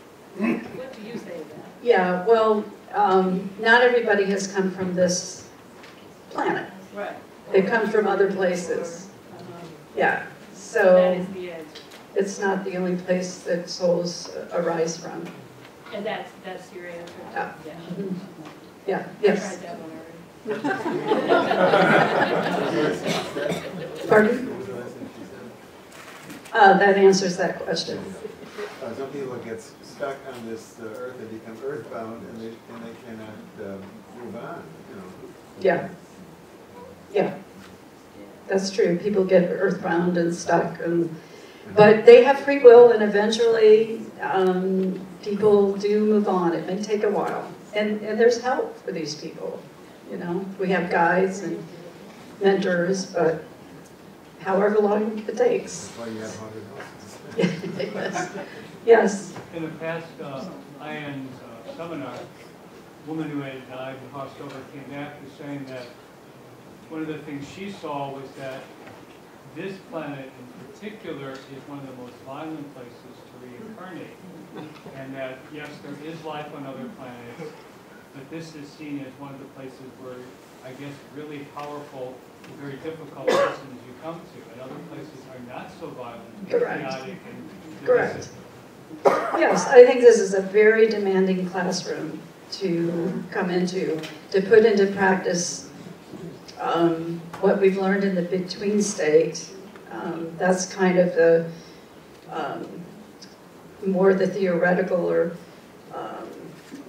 what do you say to that? Yeah, well, not everybody has come from this planet. Right. They come from other places. Yeah, That so is the answer. it's not the only place that souls arise from. And that's your answer? Yeah. Yeah. Mhm. Yeah, I yes. tried that one already. Pardon? That answers that question. Some people get stuck on this earth, they become earthbound, and they cannot move on, Yeah. Yeah, that's true. People get earthbound and stuck, but they have free will, and eventually people do move on. It may take a while, and there's help for these people. We have guides and mentors, but however long it takes. That's why you have haunted houses. Yes. In the past IANDS seminar, a woman who had died and crossed over came back to saying that one of the things she saw was that this planet in particular is one of the most violent places to reincarnate. And that, yes, there is life on other planets, but this is seen as one of the places where, I guess, really powerful and very difficult lessons you come to. And other places are not so violent, Correct. chaotic, and Correct. Yes, I think this is a very demanding classroom to come into, to put into practice what we've learned in the between state. That's kind of the more the theoretical, or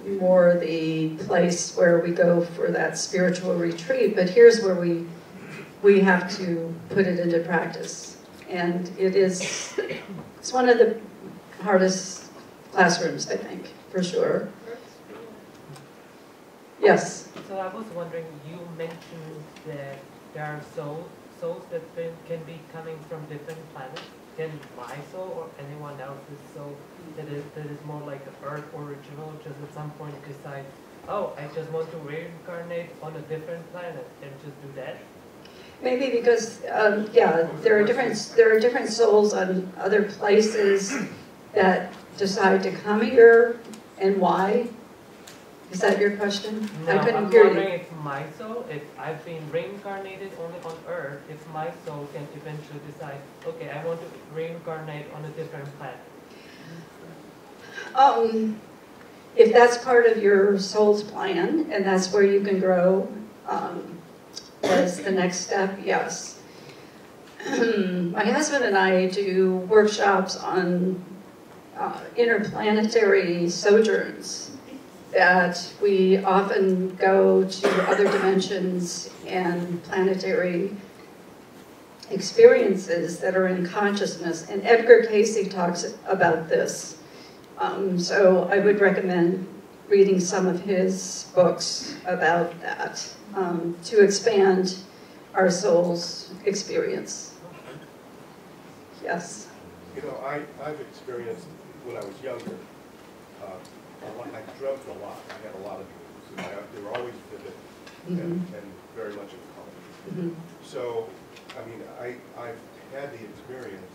more the place where we go for that spiritual retreat. But here's where we have to put it into practice, and it's one of the hardest classrooms, I think, for sure. Yes. So I was wondering, you mentioned that there are souls that can be coming from different planets. Can my soul or anyone else's soul that is more like Earth original just at some point decide, oh, I just want to reincarnate on a different planet and just do that? Maybe because yeah, there are different souls on other places that decide to come here, and why? Is that your question? No, I couldn't I'm hear wondering you. if my soul, if I've been reincarnated only on Earth, if my soul can eventually decide, okay, I want to reincarnate on a different planet. If that's part of your soul's plan, and that's where you can grow as the next step, yes. My husband and I do workshops on interplanetary sojourns, that we often go to other dimensions and planetary experiences that are in consciousness. And Edgar Cayce talks about this. So I would recommend reading some of his books about that, to expand our soul's experience. Yes? I've experienced, when I was younger, I dreamt a lot. I had a lot of dreams. They were always vivid and very much in color. So, I mean, I've had the experience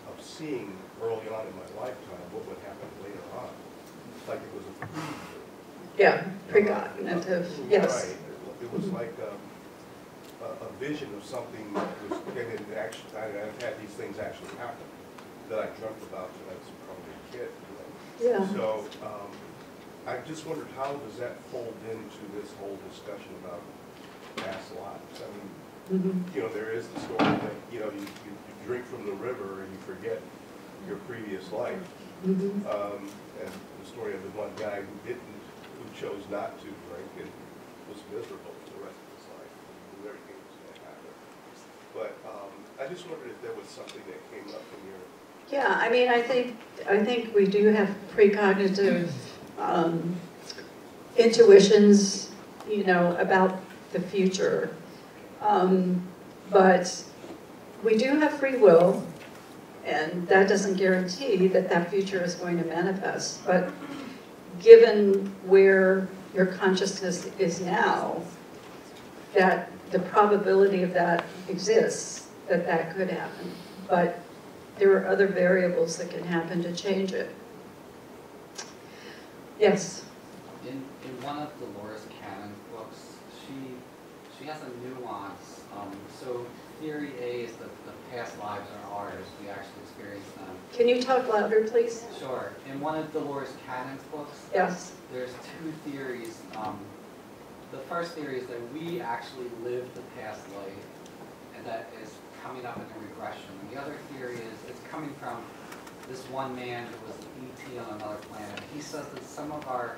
of seeing early on in my lifetime what would happen later on. Like it was a preview. Yeah, precognitive, yes. Right. It was like a vision of something that was, and it actually, I've had these things actually happen that I dreamt about when I was probably a kid. Yeah. So I just wondered, how does that fold into this whole discussion about past lives? I mean, you know, there is the story that, you know, you drink from the river and you forget your previous life. And the story of the one guy who chose not to drink and was miserable for the rest of his life. He knew everything was going to happen. But I just wondered if there was something that came up from your... Yeah, I mean, I think we do have precognitive intuitions, you know, about the future. But we do have free will, and that doesn't guarantee that that future is going to manifest. But given where your consciousness is now, that the probability of that exists, that could happen. But there are other variables that can happen to change it. Yes? In one of Dolores Cannon's books, she has a nuance. So theory A is that the past lives are ours. We actually experience them. Can you talk louder, please? Sure. In one of Dolores Cannon's books, yes, there's two theories. The first theory is that we actually live the past life, and that is coming up in a regression. And the other theory is it's coming from this one man who was an ET on another planet. He says that some of our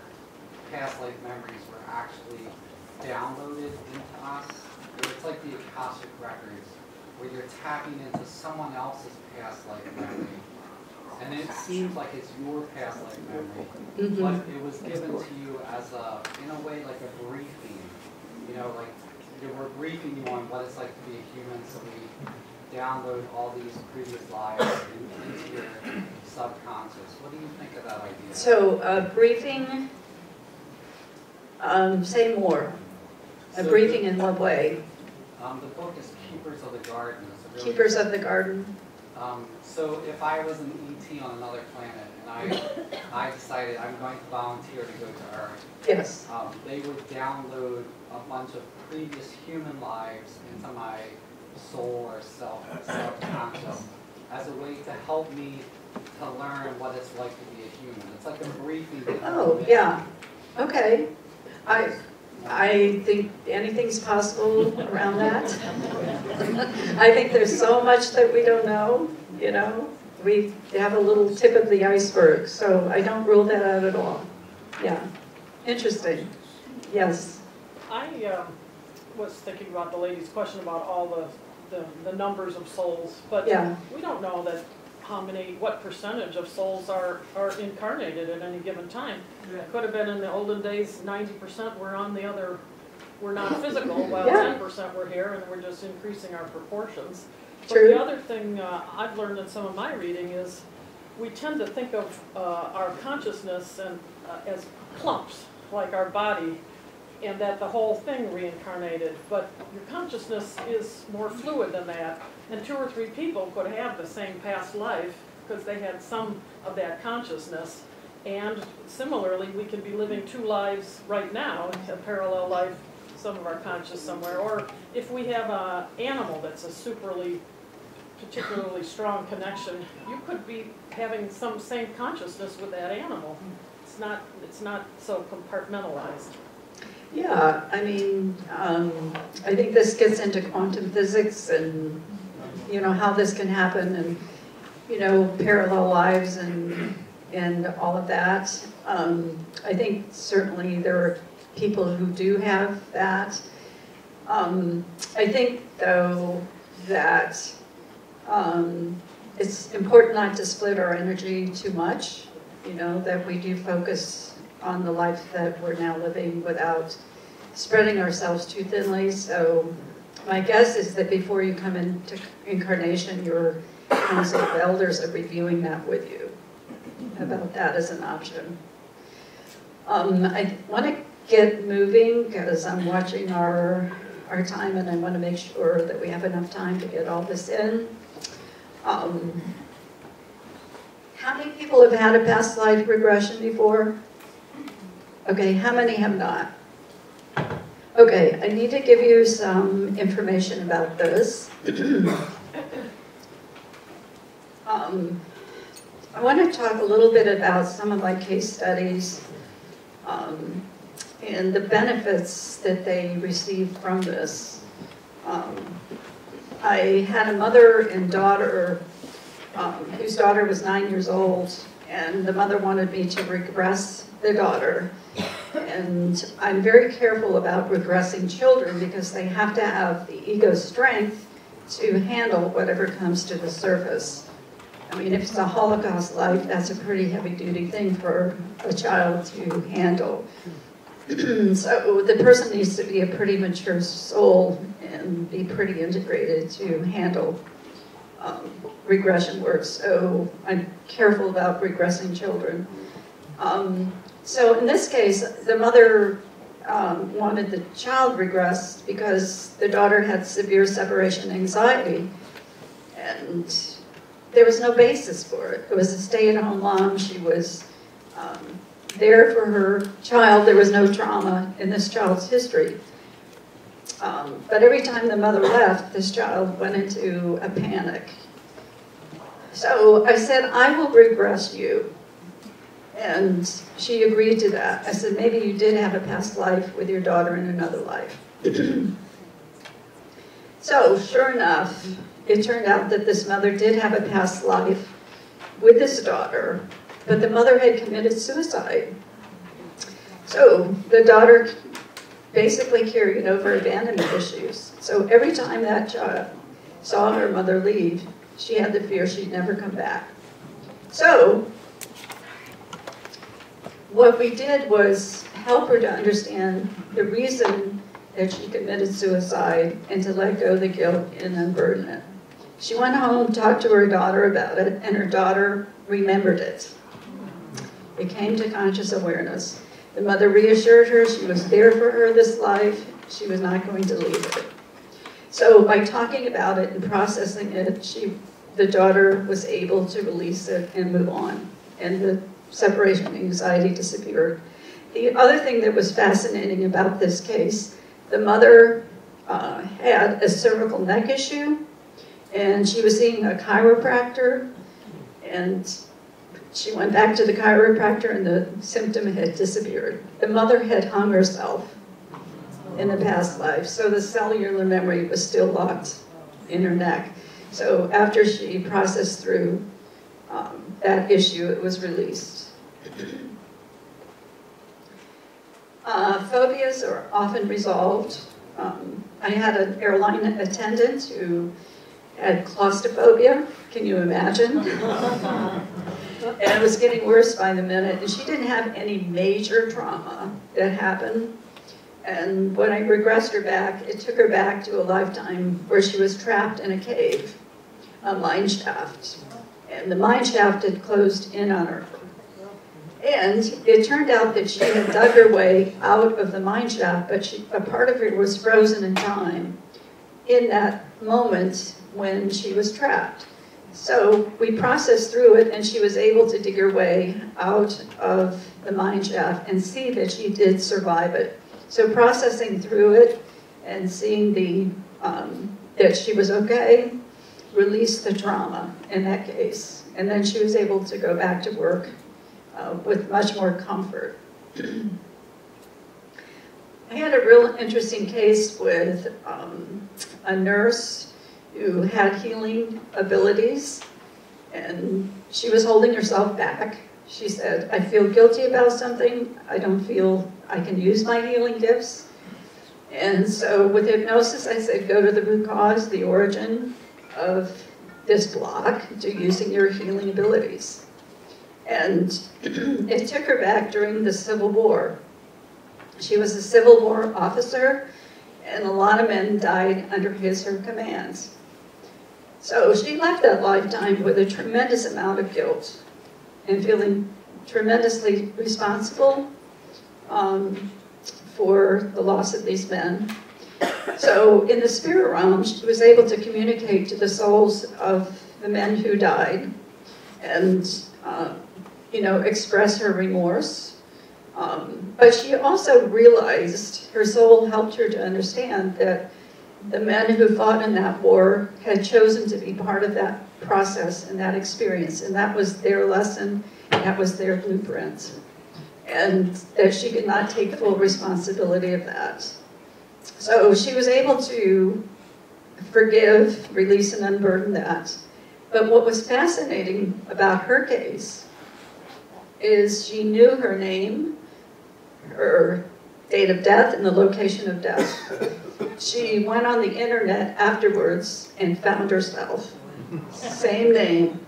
past life memories were actually downloaded into us. It's like the Akashic records, where you're tapping into someone else's past life memory. And it seems like it's your past life memory, but it was given to you as in a way, like a briefing. You know, like we're briefing you on what it's like to be a human, so we download all these previous lives into your subconscious. What do you think of that idea? So briefing, say more. A briefing in what way? The book is Keepers of the Garden. Really Keepers of the Garden. So if I was an ET on another planet and I decided I'm going to volunteer to go to Earth, yes, they would download a bunch of previous human lives into my soul or subconscious as a way to help me to learn what it's like to be a human. It's like a briefing. Oh, yeah. Okay. I think anything's possible around that. I think there's so much that we don't know, you know. We have a little tip of the iceberg, so I don't rule that out at all. Yeah. Interesting. Yes. I was thinking about the lady's question about all the numbers of souls, but yeah, we don't know that what percentage of souls are incarnated at any given time. Yeah. It could have been in the olden days, 90% were not physical, while 10% were here, and we're just increasing our proportions. True. But the other thing I've learned in some of my reading is we tend to think of our consciousness as clumps, like our body, and that the whole thing reincarnated. But your consciousness is more fluid than that. And 2 or 3 people could have the same past life because they had some of that consciousness. And similarly, we can be living 2 lives right now, a parallel life, some of our conscious somewhere. Or if we have an animal that's a particularly strong connection, you could be having some same consciousness with that animal. It's not so compartmentalized. Yeah, I mean, I think this gets into quantum physics and, you know, how this can happen and, you know, parallel lives and all of that. I think certainly there are people who do have that. I think, though, that it's important not to split our energy too much, you know, that we do focus on the life that we're now living without spreading ourselves too thinly. So my guess is that before you come into incarnation, your council of elders are reviewing that with you about that as an option. I want to get moving because I'm watching our time and I want to make sure that we have enough time to get all this in. How many people have had a past life regression before? Okay, how many have not? Okay, I need to give you some information about this. I want to talk a little bit about some of my case studies and the benefits that they received from this. I had a mother and daughter whose daughter was 9 years old, and the mother wanted me to regress the daughter. And I'm very careful about regressing children because they have to have the ego strength to handle whatever comes to the surface. I mean, if it's a Holocaust life, that's a pretty heavy-duty thing for a child to handle. So the person needs to be a pretty mature soul and be pretty integrated to handle regression work. So I'm careful about regressing children. So in this case, the mother wanted the child regressed because the daughter had severe separation anxiety, and there was no basis for it. It was a stay-at-home mom. She was there for her child. There was no trauma in this child's history. But every time the mother left, this child went into a panic. So I said, I will regress you. And she agreed to that. I said, maybe you did have a past life with your daughter in another life. So sure enough, it turned out that this mother did have a past life with this daughter, but the mother had committed suicide. So the daughter basically carried over abandonment issues. So every time that child saw her mother leave, she had the fear she'd never come back. So what we did was help her to understand the reason that she committed suicide and to let go of the guilt and unburden it. She went home, talked to her daughter about it, and her daughter remembered it. It came to conscious awareness. The mother reassured her she was there for her this life. She was not going to leave her. So by talking about it and processing it, the daughter was able to release it and move on. And the separation anxiety disappeared. The other thing that was fascinating about this case, the mother had a cervical neck issue, and she was seeing a chiropractor, and she went back to the chiropractor and the symptom had disappeared. The mother had hung herself in the past life, so the cellular memory was still locked in her neck. So after she processed through that issue, it was released. Phobias are often resolved. I had an airline attendant who had claustrophobia. Can you imagine? And it was getting worse by the minute. And she didn't have any major trauma that happened. And when I regressed her back, it took her back to a lifetime where she was trapped in a cave, a mine shaft. And the mine shaft had closed in on her. And it turned out that she had dug her way out of the mine shaft, but a part of her was frozen in time in that moment when she was trapped. So we processed through it, and she was able to dig her way out of the mine shaft and see that she did survive it. So processing through it and seeing that she was okay released the trauma in that case. And then she was able to go back to work with much more comfort. I had a real interesting case with a nurse who had healing abilities, and she was holding herself back. She said, I feel guilty about something. I don't feel I can use my healing gifts. And so with hypnosis, I said, go to the root cause, the origin of this block to using your healing abilities. And it took her back during the Civil War. She was a Civil War officer, and a lot of men died under her commands. So she left that lifetime with a tremendous amount of guilt and feeling tremendously responsible for the loss of these men. So in the spirit realm, she was able to communicate to the souls of the men who died. And express her remorse. But she also realized, her soul helped her to understand that the men who fought in that war had chosen to be part of that process and that experience, and that was their lesson, that was their blueprint, and that she could not take full responsibility of that. So she was able to forgive, release, and unburden that. But what was fascinating about her case is she knew her name, her date of death, and the location of death. She went on the internet afterwards and found herself. Same name,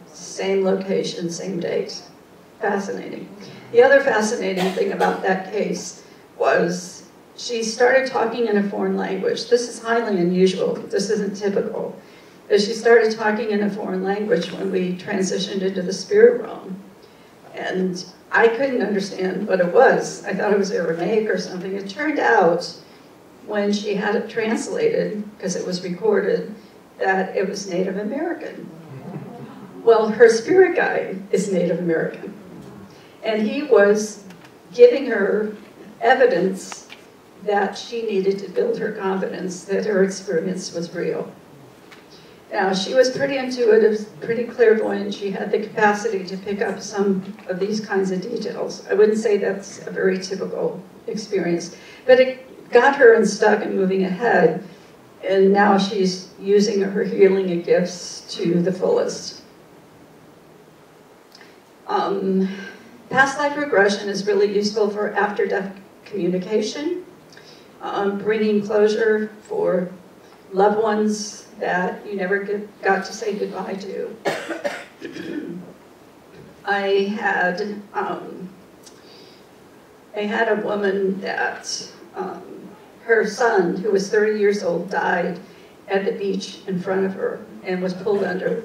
same location, same date. Fascinating. The other fascinating thing about that case was she started talking in a foreign language. This is highly unusual. This isn't typical. But she started talking in a foreign language when we transitioned into the spirit realm. And I couldn't understand what it was. I thought it was Aramaic or something. It turned out, when she had it translated, because it was recorded, that it was Native American. Well, her spirit guide is Native American. And he was giving her evidence that she needed to build her confidence that her experience was real. Now, she was pretty intuitive, pretty clairvoyant. She had the capacity to pick up some of these kinds of details. I wouldn't say that's a very typical experience, but it got her unstuck and moving ahead, and now she's using her healing gifts to the fullest. Past life regression is really useful for after-death communication, bringing closure for loved ones that you never got to say goodbye to. I had a woman that her son, who was 30 years old, died at the beach in front of her and was pulled under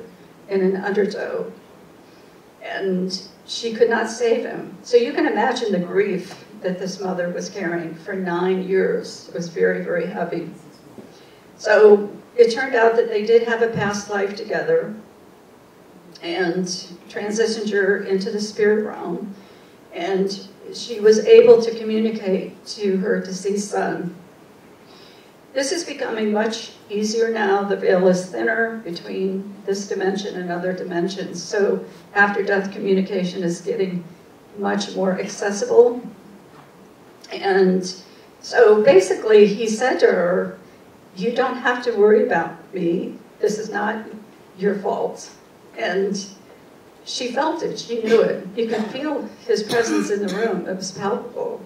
in an undertow. And she could not save him. So you can imagine the grief that this mother was carrying for 9 years. It was very, very heavy. So it turned out that they did have a past life together and transitioned her into the spirit realm. And she was able to communicate to her deceased son. This is becoming much easier now. The veil is thinner between this dimension and other dimensions. So after-death communication is getting much more accessible. And so basically he said to her, "You don't have to worry about me. This is not your fault." And she felt it, she knew it. You could feel his presence in the room, it was palpable.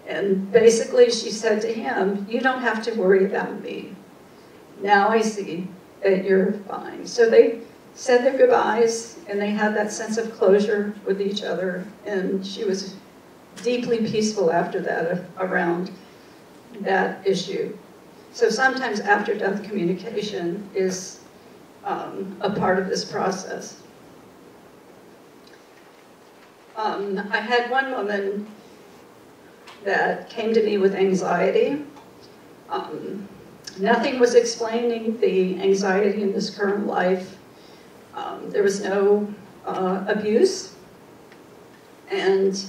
And basically she said to him, "You don't have to worry about me. Now I see that you're fine." So they said their goodbyes and they had that sense of closure with each other, and she was deeply peaceful after that around that issue. So sometimes after-death communication is a part of this process. I had one woman that came to me with anxiety. Nothing was explaining the anxiety in this current life. There was no abuse, and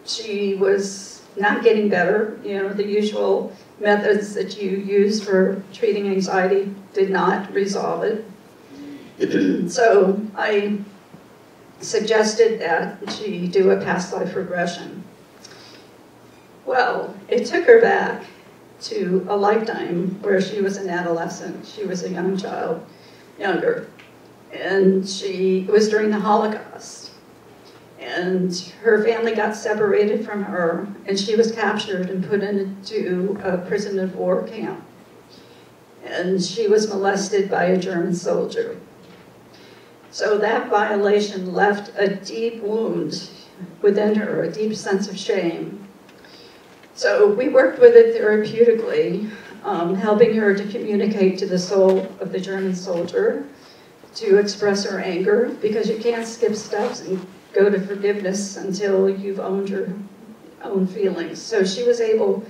she was not getting better. You know, the usual methods that you use for treating anxiety did not resolve it. So I suggested that she do a past life regression. Well, it took her back to a lifetime where she was an adolescent. She was a young child, younger. And it was during the Holocaust. And her family got separated from her, and she was captured and put into a prisoner of war camp. And she was molested by a German soldier. So that violation left a deep wound within her, a deep sense of shame. So we worked with it therapeutically, helping her to communicate to the soul of the German soldier, to express her anger, because you can't skip steps and go to forgiveness until you've owned your own feelings. So she was able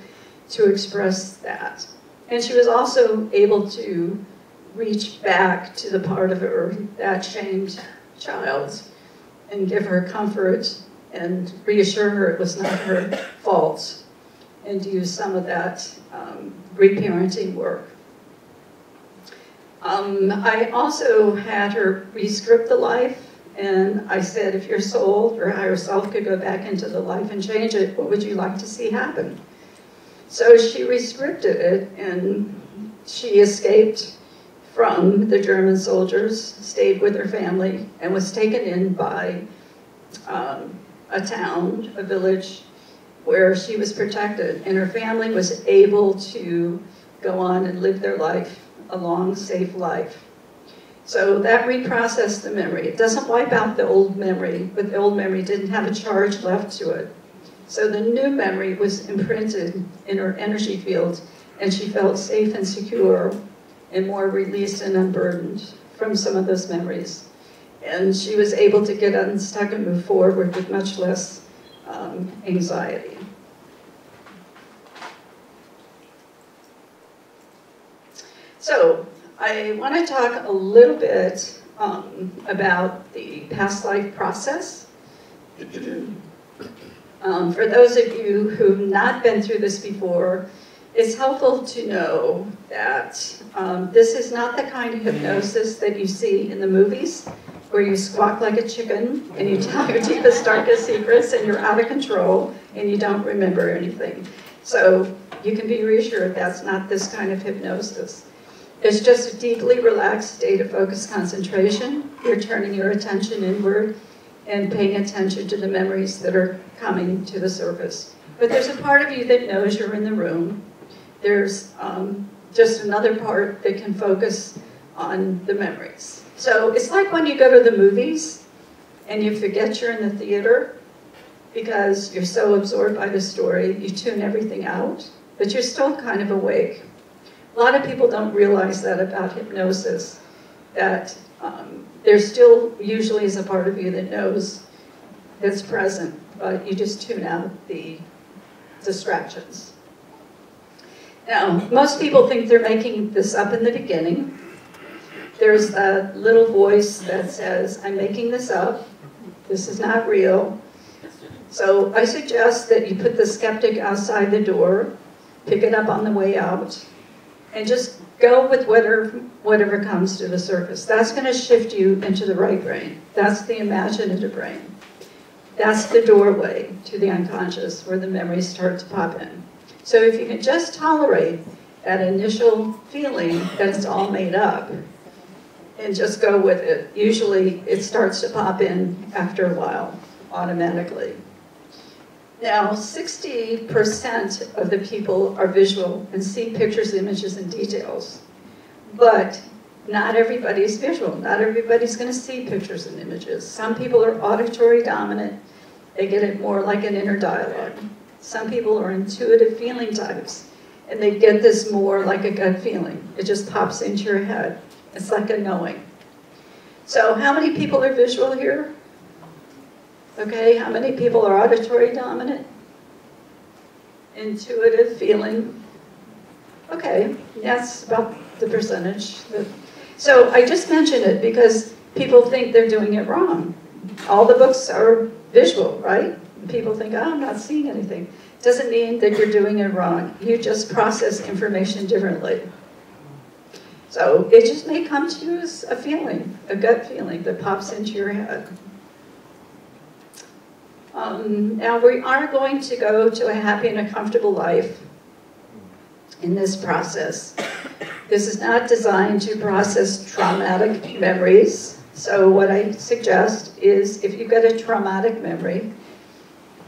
to express that. And she was also able to reach back to the part of her, that shamed child, and give her comfort and reassure her it was not her fault, and do some of that reparenting work. I also had her re-script the life, and I said, if your soul or higher self could go back into the life and change it, what would you like to see happen? So she re-scripted it, and she escaped from the German soldiers, stayed with her family, and was taken in by a town, a village, where she was protected, and her family was able to go on and live their life, a long, safe life. So that reprocessed the memory. It doesn't wipe out the old memory, but the old memory didn't have a charge left to it. So the new memory was imprinted in her energy field, and she felt safe and secure and more released and unburdened from some of those memories. And she was able to get unstuck and move forward with much less anxiety. So I want to talk a little bit about the past life process. For those of you who've not been through this before, it's helpful to know that this is not the kind of hypnosis that you see in the movies, where you squawk like a chicken and you tell your deepest, darkest secrets and you're out of control and you don't remember anything. So you can be reassured that's not this kind of hypnosis. It's just a deeply relaxed state of focused concentration. You're turning your attention inward and paying attention to the memories that are coming to the surface. But there's a part of you that knows you're in the room. There's just another part that can focus on the memories. So it's like when you go to the movies and you forget you're in the theater because you're so absorbed by the story, you tune everything out, but you're still kind of awake. A lot of people don't realize that about hypnosis, that there still usually is a part of you that knows that's present, but you just tune out the distractions. Now, most people think they're making this up in the beginning. There's that little voice that says, I'm making this up, this is not real. So I suggest that you put the skeptic outside the door, pick it up on the way out, and just go with whatever comes to the surface. That's going to shift you into the right brain. That's the imaginative brain. That's the doorway to the unconscious where the memories start to pop in. So if you can just tolerate that initial feeling that it's all made up and just go with it, usually it starts to pop in after a while, automatically. Now, 60% of the people are visual and see pictures, images, and details. But not everybody's visual. Not everybody's going to see pictures and images. Some people are auditory dominant. They get it more like an inner dialogue. Some people are intuitive feeling types, and they get this more like a gut feeling. It just pops into your head. It's like a knowing. So how many people are visual here? Okay, how many people are auditory dominant? Intuitive feeling? Okay, that's about the percentage. So I just mentioned it because people think they're doing it wrong. All the books are visual, right? People think, oh, I'm not seeing anything. Doesn't mean that you're doing it wrong. You just process information differently. So it just may come to you as a feeling, a gut feeling that pops into your head. Now we are going to go to a happy and a comfortable life in this process. This is not designed to process traumatic memories. So what I suggest is if you've got a traumatic memory,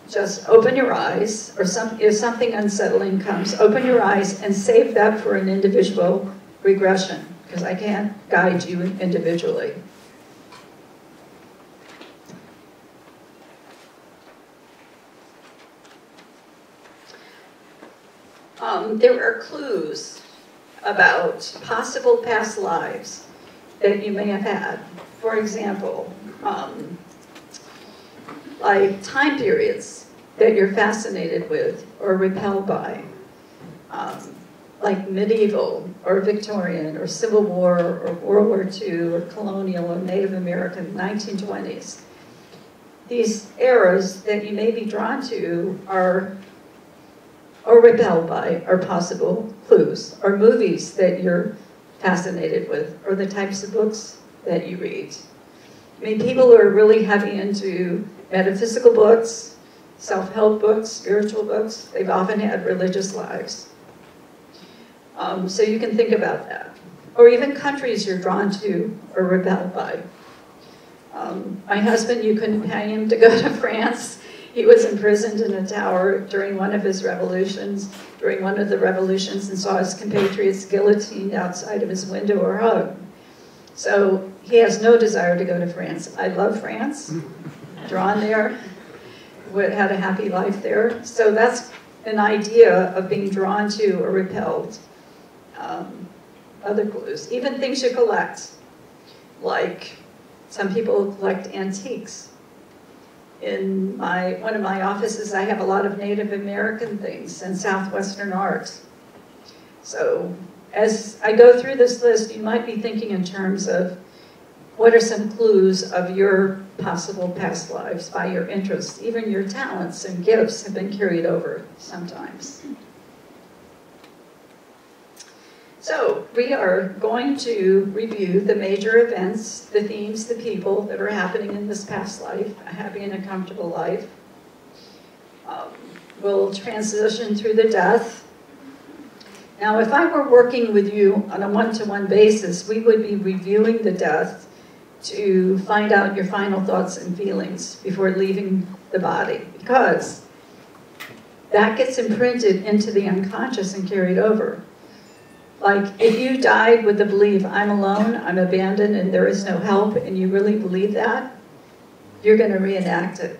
just open your eyes, or if something unsettling comes, open your eyes and save that for an individual regression, because I can't guide you individually. There are clues about possible past lives that you may have had. For example, like time periods that you're fascinated with or repelled by, like medieval or Victorian or Civil War or World War II or colonial or Native American 1920s. these eras that you may be drawn to are, or repelled by, are possible clues, or movies that you're fascinated with, or the types of books that you read. I mean, people who are really heavy into metaphysical books, self-help books, spiritual books, they've often had religious lives. So you can think about that. Or even countries you're drawn to or repelled by. My husband, you couldn't pay him to go to France. He was imprisoned in a tower during one of his revolutions, and saw his compatriots guillotined outside of his window or hugged. So he has no desire to go to France. I love France, drawn there, had a happy life there. So that's an idea of being drawn to or repelled. Other clues, even things you collect, like some people collect antiques. In one of my offices, I have a lot of Native American things and Southwestern art. So as I go through this list, you might be thinking in terms of what are some clues of your possible past lives by your interests. Even your talents and gifts have been carried over sometimes. So we are going to review the major events, the themes, the people that are happening in this past life, a happy and a comfortable life. We'll transition through the death. Now, if I were working with you on a one-to-one basis, we would be reviewing the death to find out your final thoughts and feelings before leaving the body, because that gets imprinted into the unconscious and carried over. Like, if you died with the belief, I'm alone, I'm abandoned, and there is no help, and you really believe that, you're going to reenact it.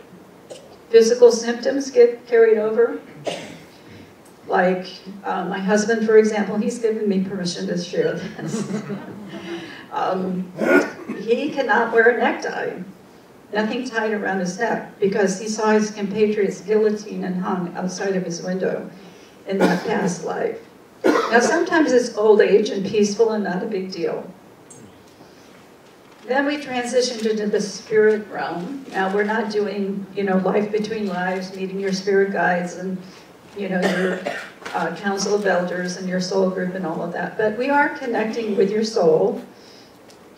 Physical symptoms get carried over. Like, my husband, for example, he's given me permission to share this. He cannot wear a necktie, nothing tied around his neck, because he saw his compatriots guillotined and hung outside of his window in that past life. Now, sometimes it's old age and peaceful and not a big deal. Then we transitioned into the spirit realm. Now, we're not doing, life between lives, meeting your spirit guides and, your council of elders and your soul group and all of that. But we are connecting with your soul,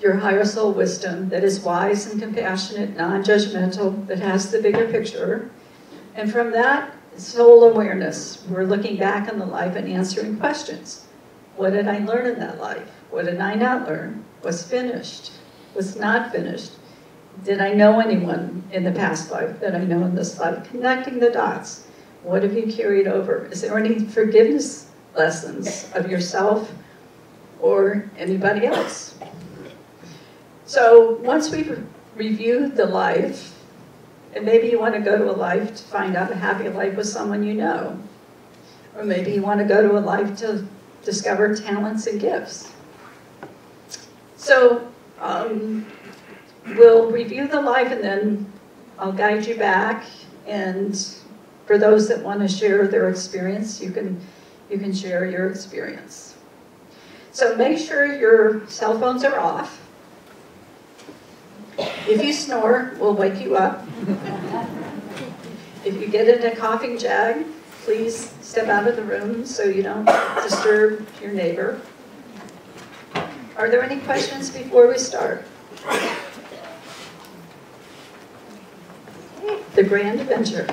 your higher soul wisdom that is wise and compassionate, non-judgmental, that has the bigger picture. And from that soul awareness, we're looking back on the life and answering questions. What did I learn in that life? What did I not learn? What's finished? What's not finished? Did I know anyone in the past life that I know in this life? Connecting the dots. What have you carried over? Is there any forgiveness lessons of yourself or anybody else? So once we've reviewed the life, and maybe you want to go to a life to find out a happy life with someone you know. Or maybe you want to go to a life to discover talents and gifts. So we'll review the life and then I'll guide you back. And for those that want to share their experience, you can share your experience. So make sure your cell phones are off. If you snore, we'll wake you up. If you get in a coughing jag, please step out of the room so you don't disturb your neighbor. Are there any questions before we start? The grand adventure.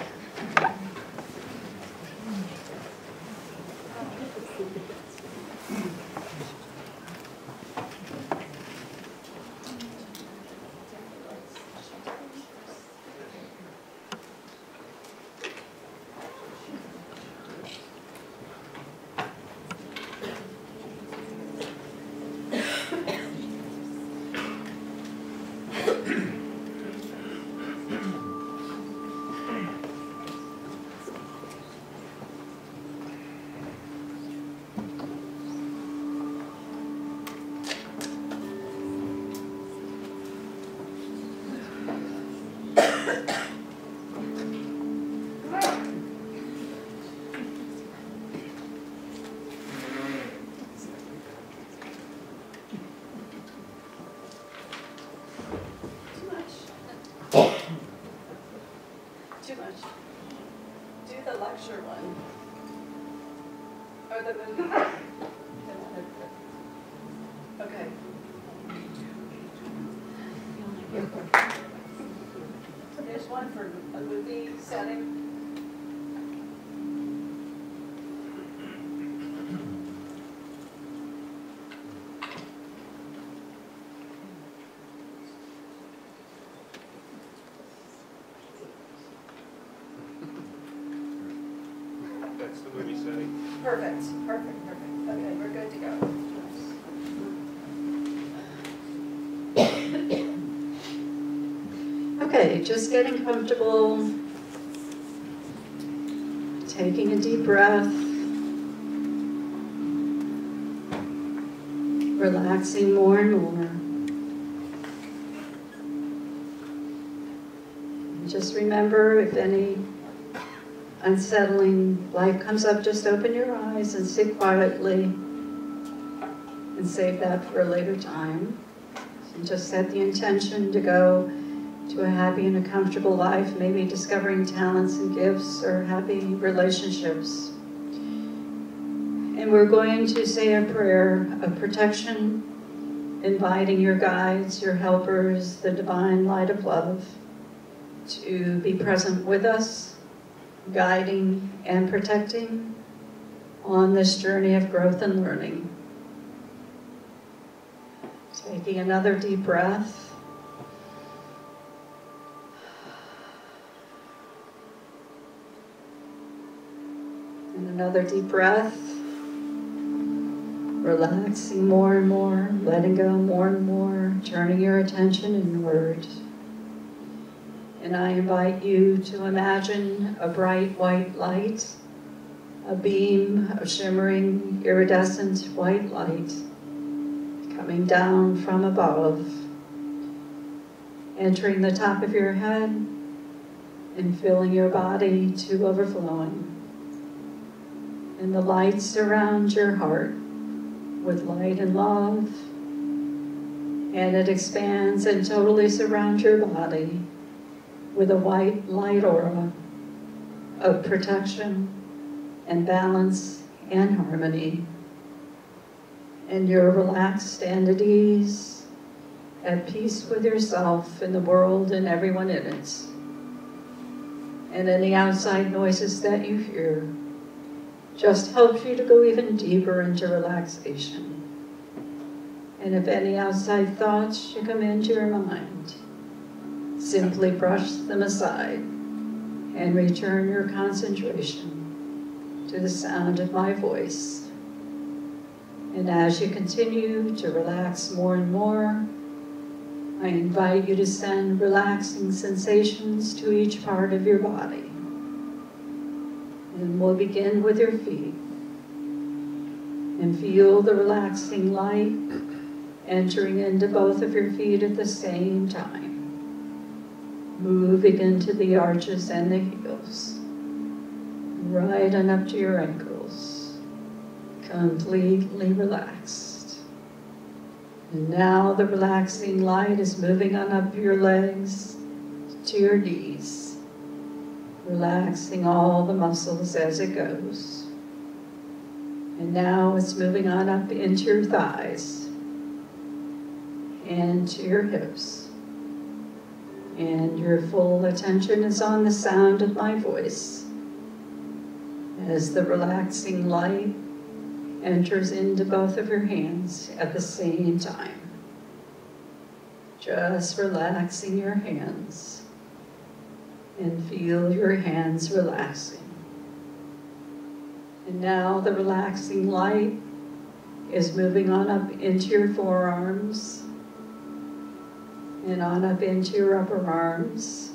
rather than. Okay. There's one for a movie setting. That's the movie setting. Perfect, perfect, perfect. Okay, we're good to go. Okay, just getting comfortable, taking a deep breath, relaxing more and more. And just remember, if any unsettling life comes up, just open your eyes and sit quietly and save that for a later time. And just set the intention to go to a happy and a comfortable life, maybe discovering talents and gifts or happy relationships. And we're going to say a prayer of protection, inviting your guides, your helpers, the divine light of love to be present with us, guiding and protecting on this journey of growth and learning. Taking another deep breath. And another deep breath. Relaxing more and more, letting go more and more, turning your attention inward. And I invite you to imagine a bright white light, a beam of shimmering, iridescent white light coming down from above, entering the top of your head and filling your body to overflowing. And the light surrounds your heart with light and love, and it expands and totally surrounds your body with a white light aura of protection and balance and harmony. And you're relaxed and at ease, at peace with yourself and the world and everyone in it. And any outside noises that you hear just helps you to go even deeper into relaxation. And if any outside thoughts should come into your mind, simply brush them aside and return your concentration to the sound of my voice. And as you continue to relax more and more, I invite you to send relaxing sensations to each part of your body. And we'll begin with your feet. And feel the relaxing light entering into both of your feet at the same time. Moving into the arches and the heels. Right on up to your ankles. Completely relaxed. And now the relaxing light is moving on up your legs to your knees, relaxing all the muscles as it goes. And now it's moving on up into your thighs and to your hips. And your full attention is on the sound of my voice as the relaxing light enters into both of your hands at the same time. Just relaxing your hands and feel your hands relaxing. And now the relaxing light is moving on up into your forearms and on up into your upper arms.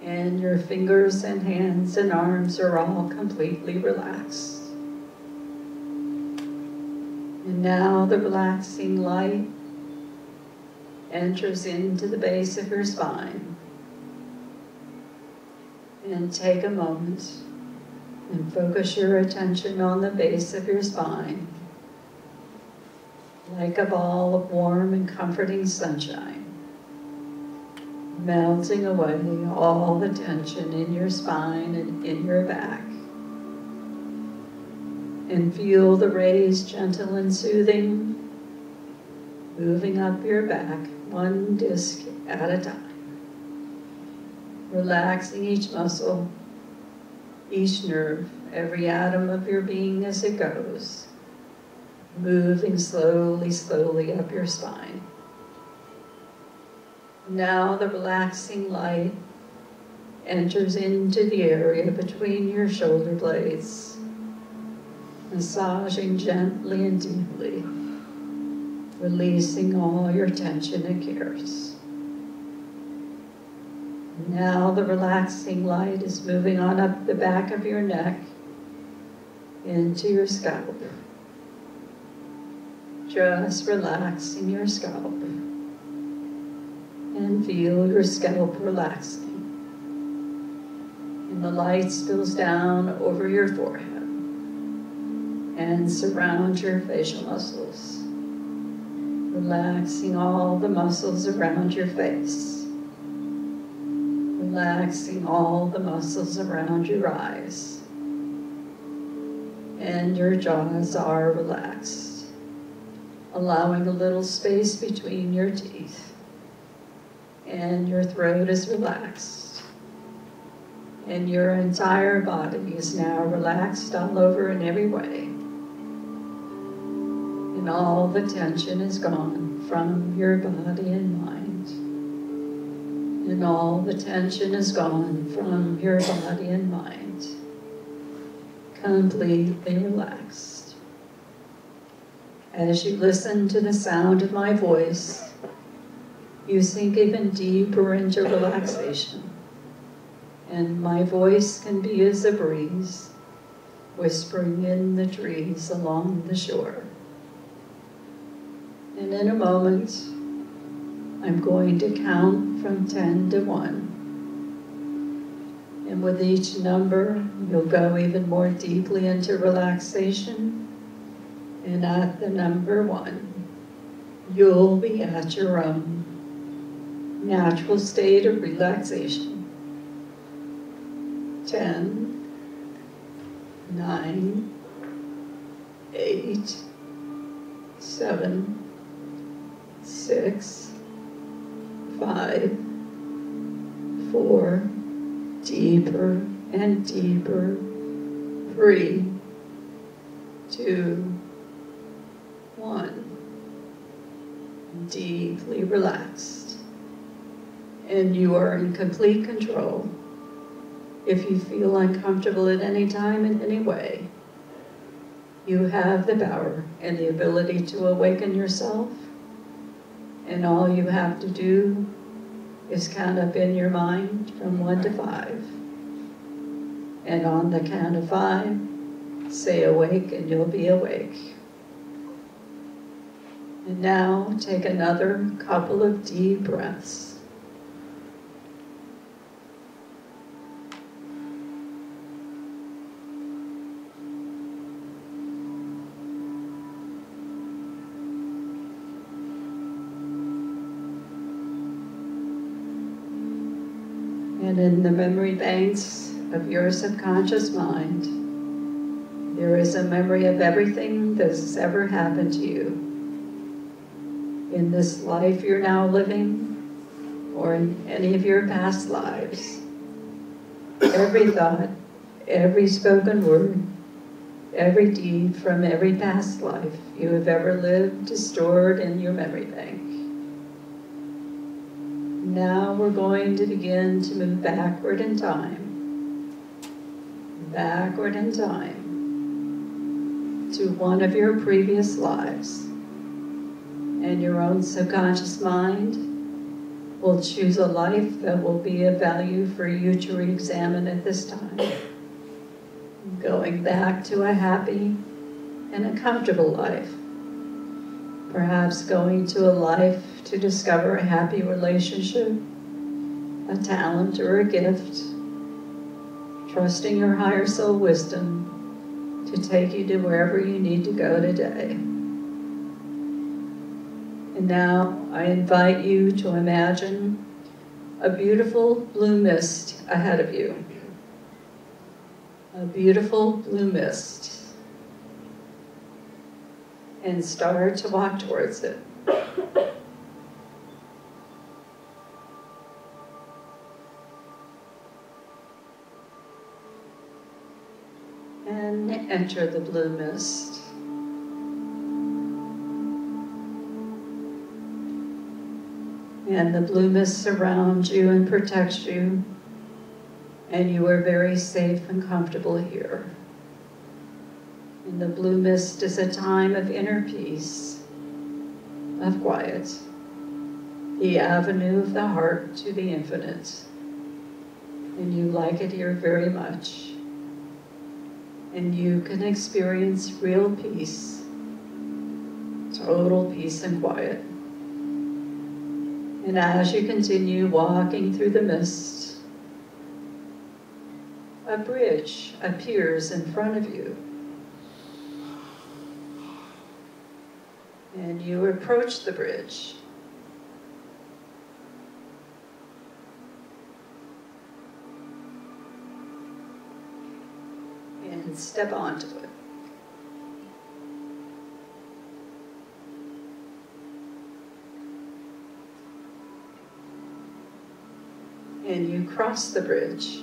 And your fingers and hands and arms are all completely relaxed. And now the relaxing light enters into the base of your spine. And take a moment and focus your attention on the base of your spine, like a ball of warm and comforting sunshine, melting away all the tension in your spine and in your back. And feel the rays gentle and soothing, moving up your back, one disc at a time. Relaxing each muscle, each nerve, every atom of your being as it goes. Moving slowly, slowly up your spine. Now the relaxing light enters into the area between your shoulder blades, massaging gently and deeply, releasing all your tension and cares. Now the relaxing light is moving on up the back of your neck into your scalp. Just relaxing your scalp and feel your scalp relaxing. And the light spills down over your forehead and surrounds your facial muscles, relaxing all the muscles around your face, relaxing all the muscles around your eyes, and your jaws are relaxed, allowing a little space between your teeth, and your throat is relaxed, and your entire body is now relaxed all over in every way. And all the tension is gone from your body and mind. And all the tension is gone from your body and mind. Completely relaxed. As you listen to the sound of my voice, you sink even deeper into relaxation. And my voice can be as a breeze, whispering in the trees along the shore. And in a moment, I'm going to count from 10 to 1. And with each number, you'll go even more deeply into relaxation. And at the number 1, you'll be at your own natural state of relaxation. 10, 9, 8, 7, 6, 5, 4, deeper and deeper, 3, 2, 1, deeply relaxed. And you are in complete control. If you feel uncomfortable at any time in any way, you have the power and the ability to awaken yourself. And all you have to do is count up in your mind from 1 to 5. And on the count of 5, say awake and you'll be awake. And now take another couple of deep breaths. And in the memory banks of your subconscious mind, there is a memory of everything that has ever happened to you in this life you're now living, or in any of your past lives. Every thought, every spoken word, every deed from every past life you have ever lived is stored in your memory bank. Now we're going to begin to move backward in time, to one of your previous lives. And your own subconscious mind will choose a life that will be of value for you to re-examine at this time. Going back to a happy and a comfortable life. Perhaps going to a life to discover a happy relationship, a talent or a gift, trusting your higher soul wisdom to take you to wherever you need to go today. And now I invite you to imagine a beautiful blue mist ahead of you. A beautiful blue mist. and start to walk towards it. And enter the blue mist. And the blue mist surrounds you and protects you, and you are very safe and comfortable here. And the blue mist is a time of inner peace, of quiet, the avenue of the heart to the infinite. And you like it here very much. And you can experience real peace, total peace and quiet. And as you continue walking through the mist, a bridge appears in front of you. And you approach the bridge. And step onto it. And you cross the bridge.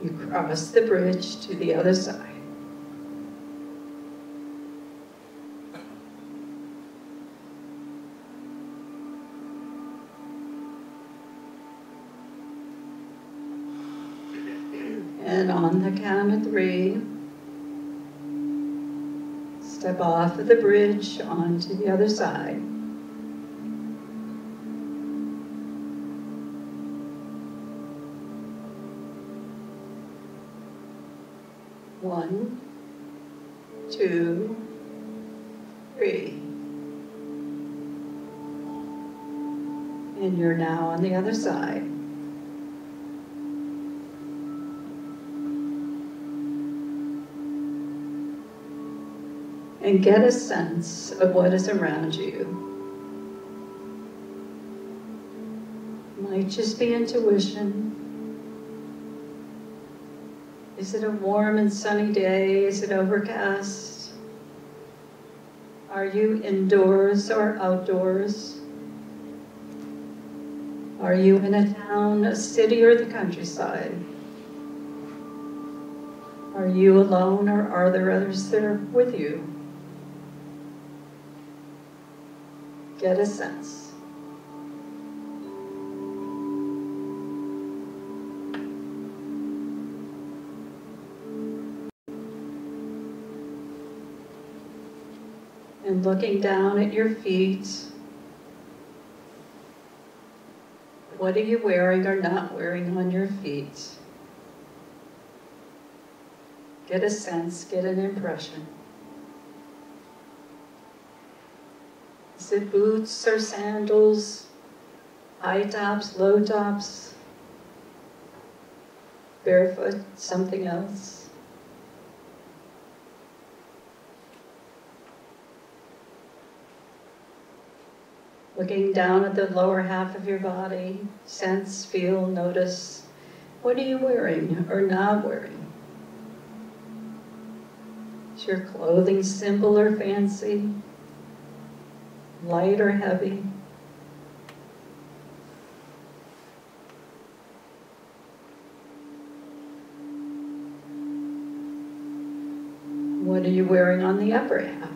You cross the bridge to the other side. And on the count of 3, step off of the bridge onto the other side. One, 2, 3. And you're now on the other side. And get a sense of what is around you. Might just be intuition. Is it a warm and sunny day? Is it overcast? Are you indoors or outdoors? Are you in a town, a city, or the countryside? Are you alone, or are there others that are with you? Get a sense. And looking down at your feet, what are you wearing or not wearing on your feet? Get a sense, get an impression. Is it boots or sandals, high tops, low tops, barefoot, something else? Looking down at the lower half of your body, sense, feel, notice. What are you wearing or not wearing? Is your clothing simple or fancy? Light or heavy? What are you wearing on the upper half?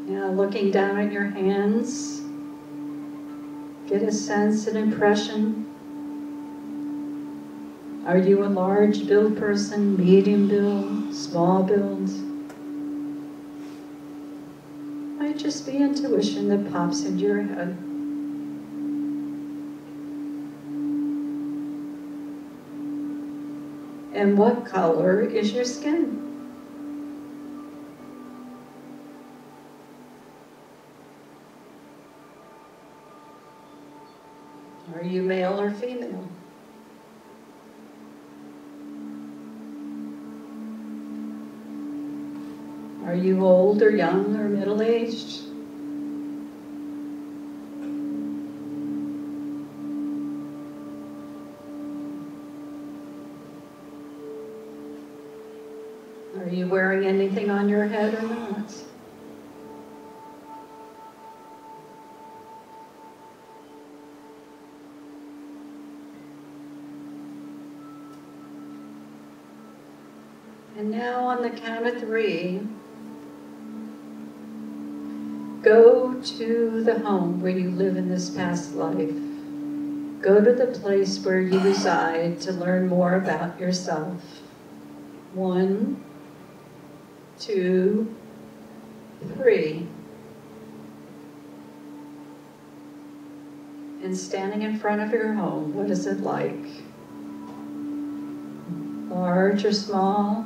Now looking down at your hands, get a sense, an impression. Are you a large build person, medium build, small build? Might just be intuition that pops into your head. And what color is your skin? Are you male or female? Are you old or young or middle-aged? Are you wearing anything on your head or not? And now on the count of 3, go to the home where you live in this past life. Go to the place where you reside to learn more about yourself. 1, 2, 3. And standing in front of your home, what is it like? Large or small?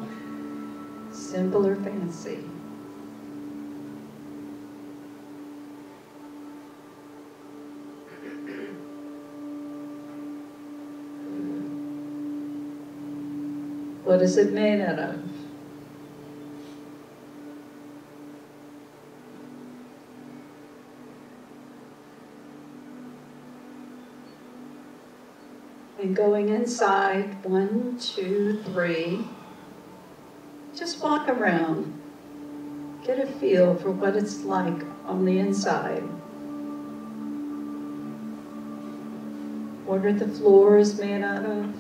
Simple or fancy? What is it made out of? And going inside, 1, 2, 3, just walk around. Get a feel for what it's like on the inside. What are the floors made out of?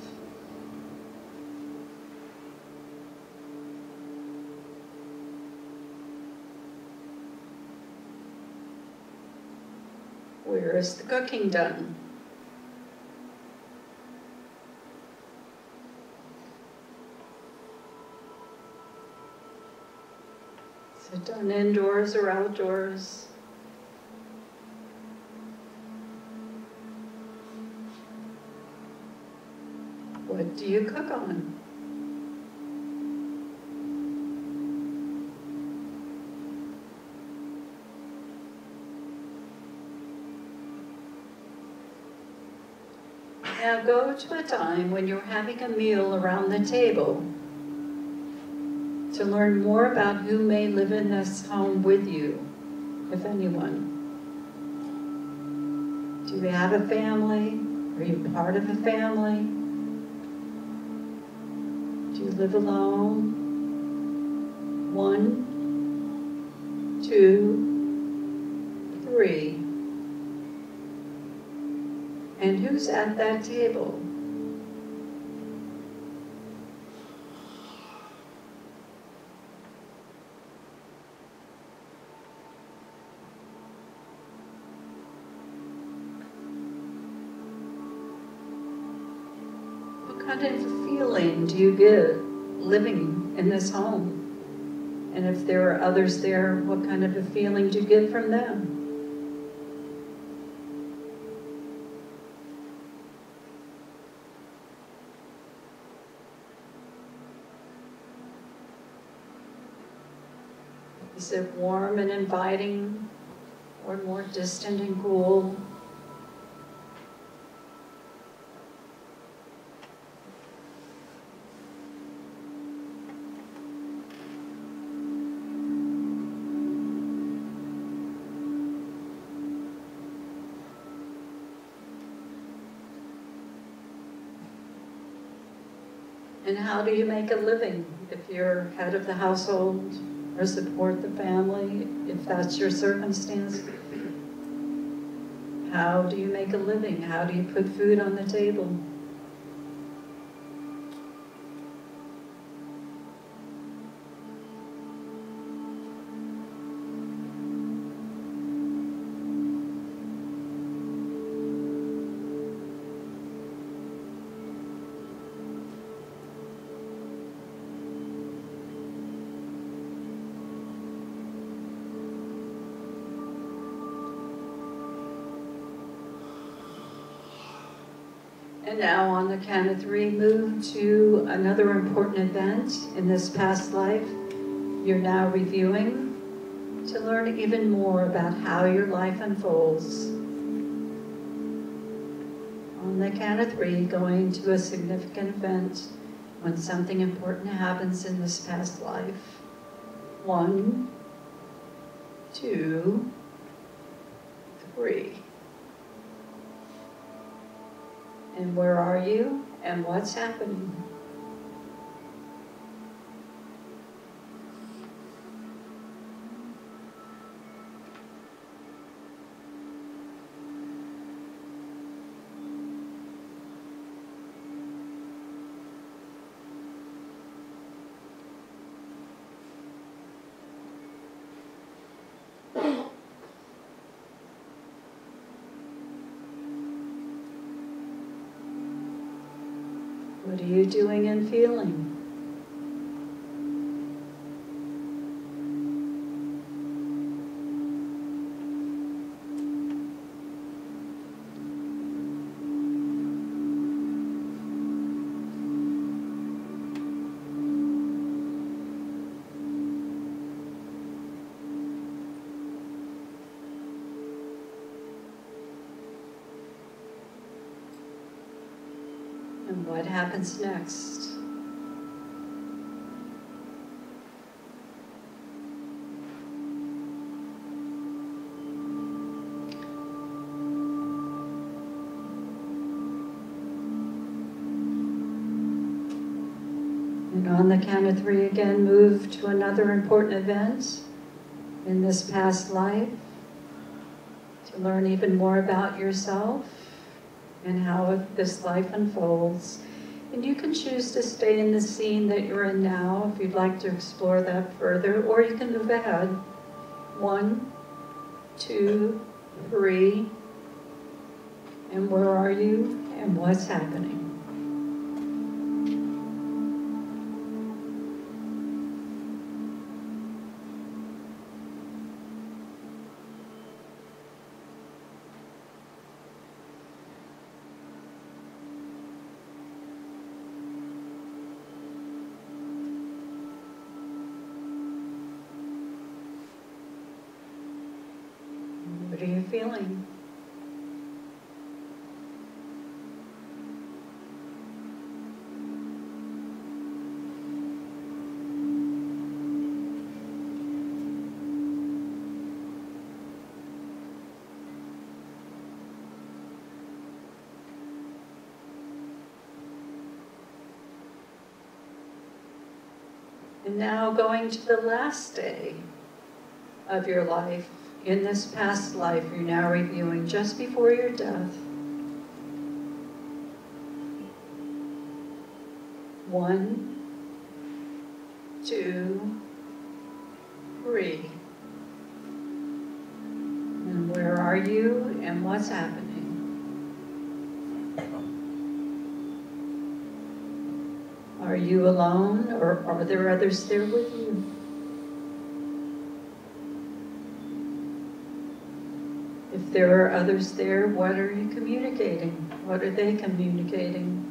Where is the cooking done? Is it done indoors or outdoors? What do you cook on? Now go to a time when you're having a meal around the table to learn more about who may live in this home with you, if anyone. Do you have a family? Are you part of a family? Do you live alone? 1, 2, 3. And who's at that table? What kind of feeling do you get living in this home? And if there are others there, what kind of a feeling do you get from them? Is it warm and inviting, or more distant and cool? And how do you make a living if you're head of the household? Or support the family, if that's your circumstance? How do you make a living? How do you put food on the table? And now on the count of 3, move to another important event in this past life. You're now reviewing to learn even more about how your life unfolds. On the count of 3, going to a significant event when something important happens in this past life. 1, 2, 3. And where are you and what's happening? What are you doing and feeling? And what happens next? And on the count of 3 again, move to another important event in this past life to learn even more about yourself and how this life unfolds. And you can choose to stay in the scene that you're in now if you'd like to explore that further, or you can move ahead. 1, 2, 3. And where are you and what's happening? What are you feeling? And now going to the last day of your life. In this past life, you're now reviewing just before your death. 1, 2, 3. And where are you and what's happening? Are you alone, or are there others there with you? If there are others there, what are you communicating? What are they communicating?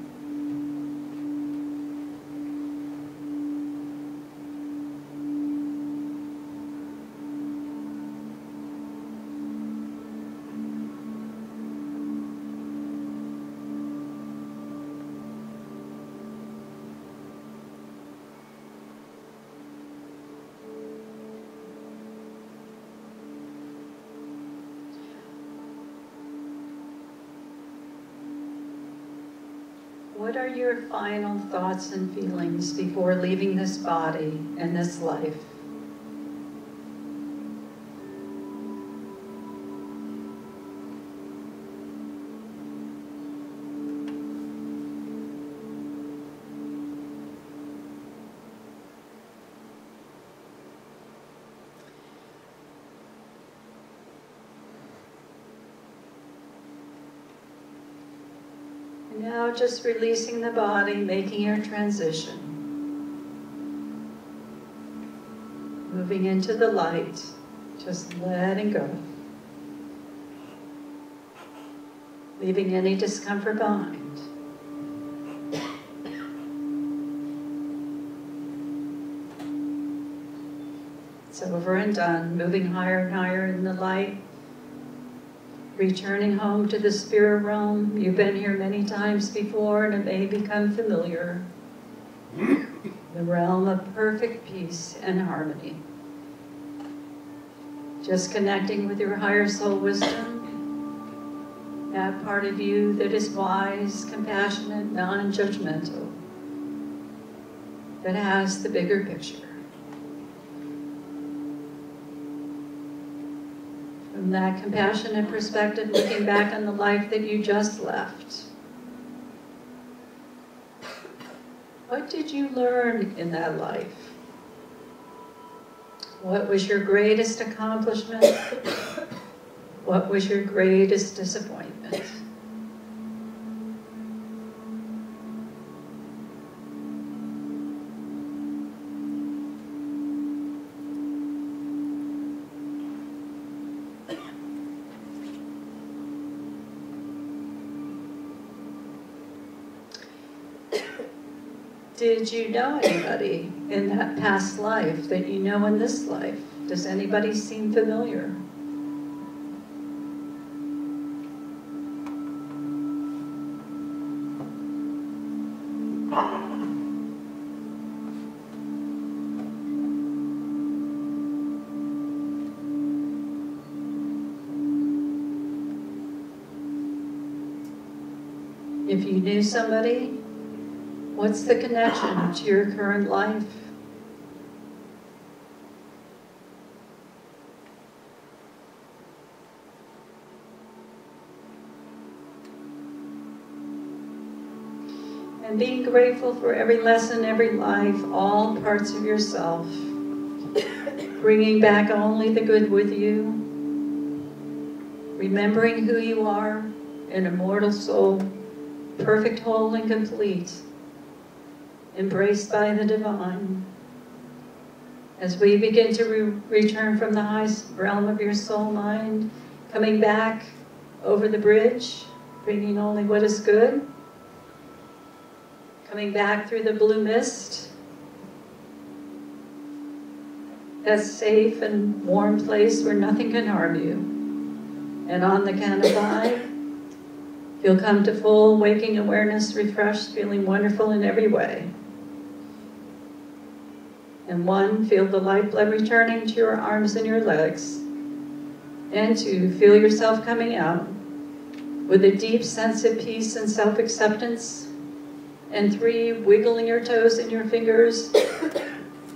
What are your final thoughts and feelings before leaving this body and this life? Now just releasing the body, making your transition. Moving into the light, just letting go. Leaving any discomfort behind. It's over and done, moving higher and higher in the light. Returning home to the spirit realm. You've been here many times before and it may become familiar. The realm of perfect peace and harmony. Just connecting with your higher soul wisdom. That part of you that is wise, compassionate, non-judgmental. That has the bigger picture. From that compassionate perspective, looking back on the life that you just left. What did you learn in that life? What was your greatest accomplishment? What was your greatest disappointment? Did you know anybody in that past life that you know in this life? Does anybody seem familiar? If you knew somebody, what's the connection to your current life? And being grateful for every lesson, every life, all parts of yourself. Bringing back only the good with you. Remembering who you are, an immortal soul, perfect, whole, and complete. Embraced by the divine. As we begin to return from the highest realm of your soul mind, coming back over the bridge, bringing only what is good, coming back through the blue mist, that safe and warm place where nothing can harm you. And on the count of 5, you'll come to full waking awareness, refreshed, feeling wonderful in every way. And 1, feel the lifeblood returning to your arms and your legs. And 2, feel yourself coming out with a deep sense of peace and self-acceptance. And 3, wiggling your toes and your fingers.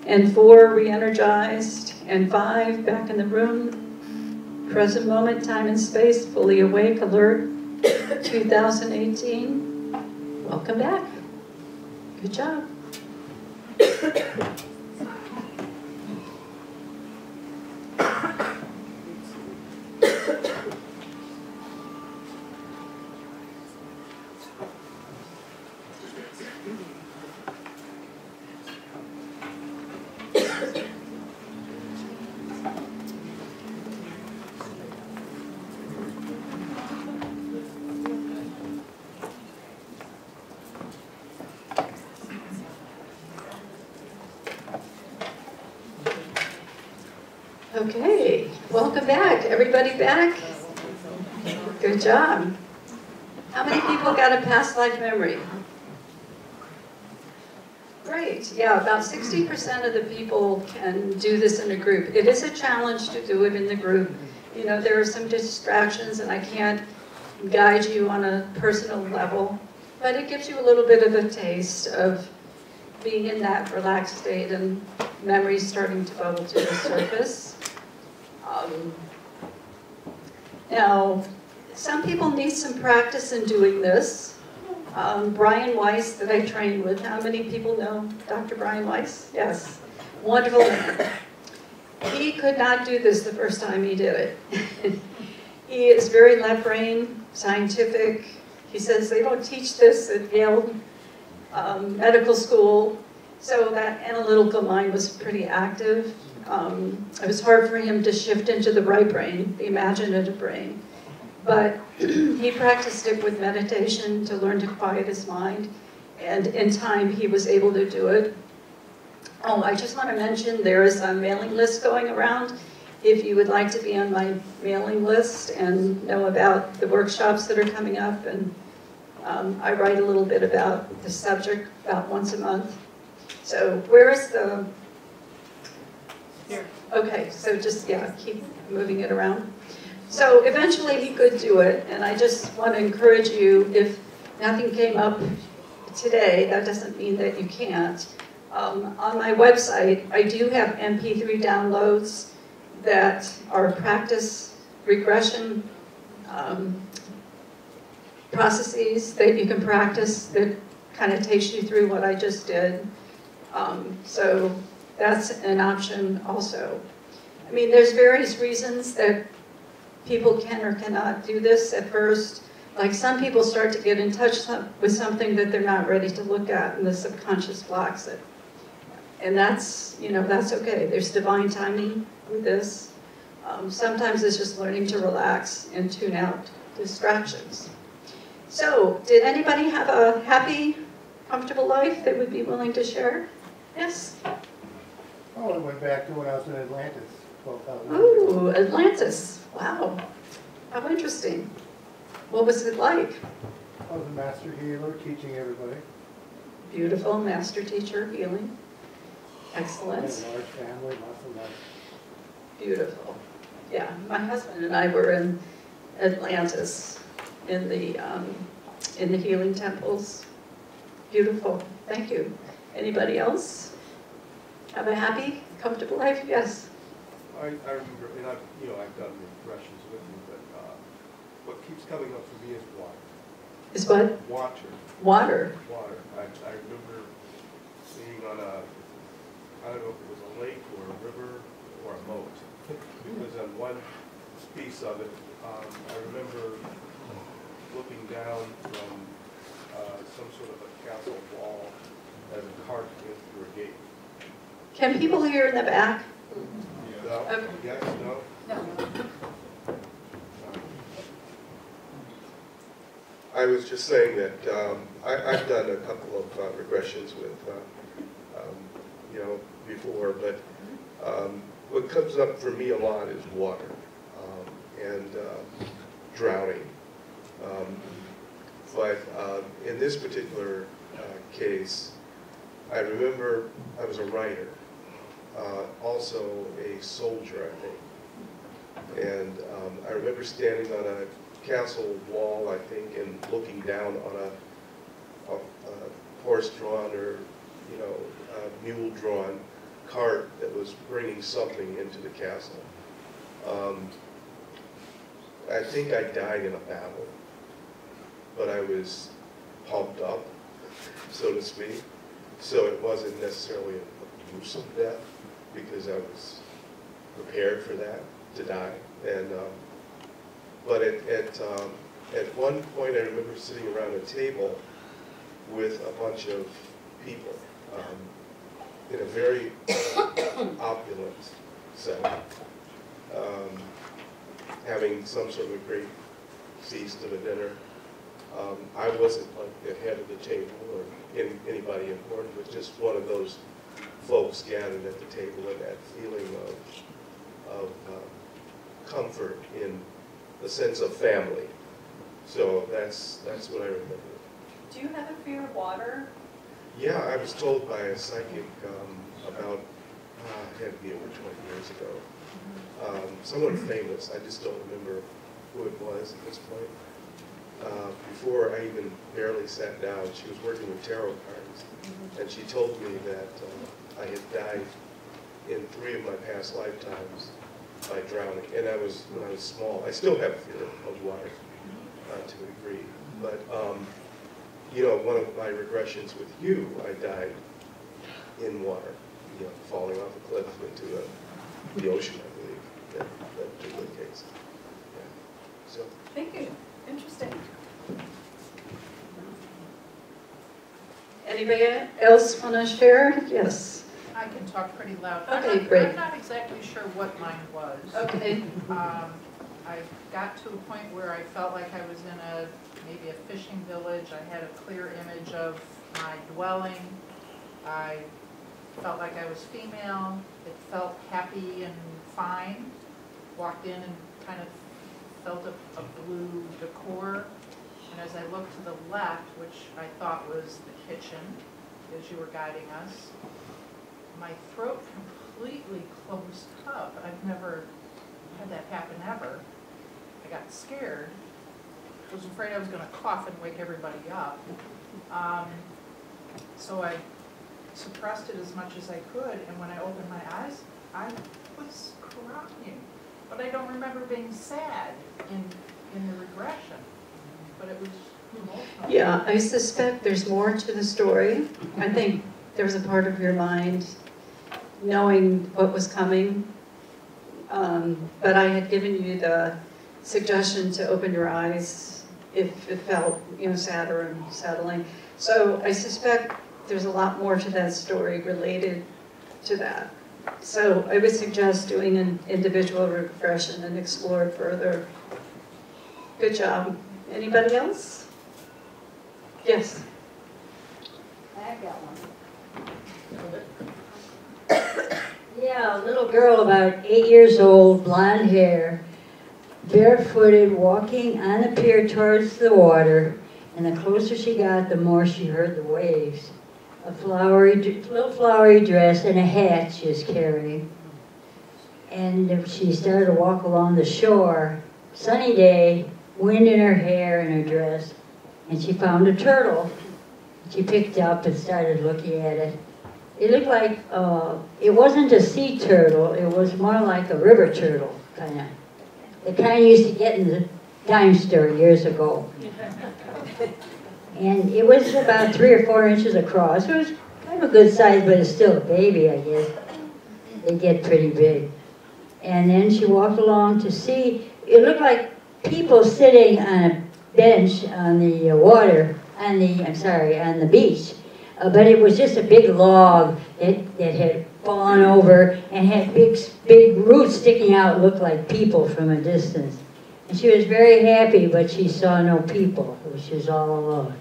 And 4, re-energized. And 5, back in the room. Present moment, time and space, fully awake, alert. 2018. Welcome back. Good job. Okay, welcome back. Everybody back? Good job. How many people got a past life memory? Great. Yeah, about 60% of the people can do this in a group. It is a challenge to do it in the group. You know, there are some distractions and I can't guide you on a personal level, but it gives you a little bit of a taste of being in that relaxed state and memories starting to bubble to the surface. Now, some people need some practice in doing this. Brian Weiss that I trained with, how many people know Dr. Brian Weiss? Yes, wonderful man. He could not do this the first time he did it. He is very left-brain, scientific. He says they don't teach this at Yale Medical School, so that analytical mind was pretty active. It was hard for him to shift into the right brain, the imaginative brain. But he practiced it with meditation to learn to quiet his mind. And in time, he was able to do it. Oh, I just want to mention there is a mailing list going around. If you would like to be on my mailing list and know about the workshops that are coming up, and I write a little bit about the subject about once a month. So where is the... Here. Okay, so just, yeah, keep moving it around. So eventually he could do it, and I just want to encourage you, if nothing came up today, that doesn't mean that you can't. On my website, I do have MP3 downloads that are practice regression processes that you can practice that kind of takes you through what I just did. So that's an option also. I mean, there's various reasons that people can or cannot do this at first. Like some people start to get in touch with something that they're not ready to look at, and the subconscious blocks it. And that's, you know, that's okay. There's divine timing with this. Sometimes it's just learning to relax and tune out distractions. So, did anybody have a happy, comfortable life that would be willing to share? Yes? Oh, I went back to when I was in Atlantis 12,000 years ago. Ooh, Atlantis. Wow. How interesting. What was it like? I was a master healer teaching everybody. Beautiful, master teacher, healing. Excellent. I had a large family, lots of life. Beautiful. Yeah, my husband and I were in Atlantis in the healing temples. Beautiful. Thank you. Anybody else? Have a happy, comfortable life? Yes. I remember, and I've done regressions with you, but what keeps coming up for me is water. Is what? Water. Water. Water. I remember being on I don't know if it was a lake or a river or a moat. It was on one piece of it. I remember looking down from some sort of a castle wall as a cart went through a gate. Can people hear in the back? No? Okay. Yes? No? No. I was just saying that I've done a couple of regressions with, before, but what comes up for me a lot is water and drowning. But in this particular case, I remember I was a writer, also a soldier, I think. And I remember standing on a castle wall, I think, and looking down on a horse-drawn or, mule-drawn cart that was bringing something into the castle. I think I died in a battle, but I was pumped up, so to speak. So it wasn't necessarily a gruesome death, because I was prepared for that, to die. And but at one point, I remember sitting around a table with a bunch of people in a very opulent setting, having some sort of a great feast of a dinner. I wasn't like the head of the table or anybody important, but just one of those folks gathered at the table, and that feeling of comfort in the sense of family. So that's what I remember. Do you have a fear of water? Yeah, I was told by a psychic about, it had to be over 20 years ago. Someone famous, I just don't remember who it was at this point. Before I even barely sat down, she was working with tarot cards, and she told me that I had died in 3 of my past lifetimes by drowning, and I was when I was small. I still have fear of water to a degree, but one of my regressions with you, I died in water, falling off a cliff into the ocean, I believe, that particular case. Yeah. So. Thank you. Interesting. Anybody else want to share? Yes. I can talk pretty loud. Okay, great. I'm not exactly sure what mine was. Okay. I got to a point where I felt like I was in maybe a fishing village. I had a clear image of my dwelling. I felt like I was female. It felt happy and fine. Walked in and kind of felt a blue decor. And as I looked to the left, which I thought was the kitchen, as you were guiding us, my throat completely closed up. I've never had that happen ever. I got scared. I was afraid I was going to cough and wake everybody up. So I suppressed it as much as I could, and when I opened my eyes, I was crying. But I don't remember being sad in the regression. But it was emotional. Yeah, I suspect there's more to the story. I think there was a part of your mind knowing what was coming. But I had given you the suggestion to open your eyes if it felt, sadder and settling. So I suspect there's a lot more to that story related to that. So I would suggest doing an individual regression and explore it further. Good job. Anybody else? Yes. I got one. Yeah, a little girl about 8 years old, blonde hair, barefooted, walking on the pier towards the water, and the closer she got, the more she heard the waves. A little flowery dress and a hat she was carrying. And she started to walk along the shore. Sunny day, wind in her hair and her dress, and she found a turtle. She picked it up and started looking at it. It looked like, it wasn't a sea turtle, it was more like a river turtle, kind of. The kind you used to get in the dime store years ago. And it was about 3 or 4 inches across. It was kind of a good size, but it's still a baby, I guess. They get pretty big. And then she walked along to see, it looked like people sitting on a bench on the on the beach. But it was just a big log that had fallen over and had big roots sticking out, looked like people from a distance. And she was very happy, but she saw no people. She was all alone.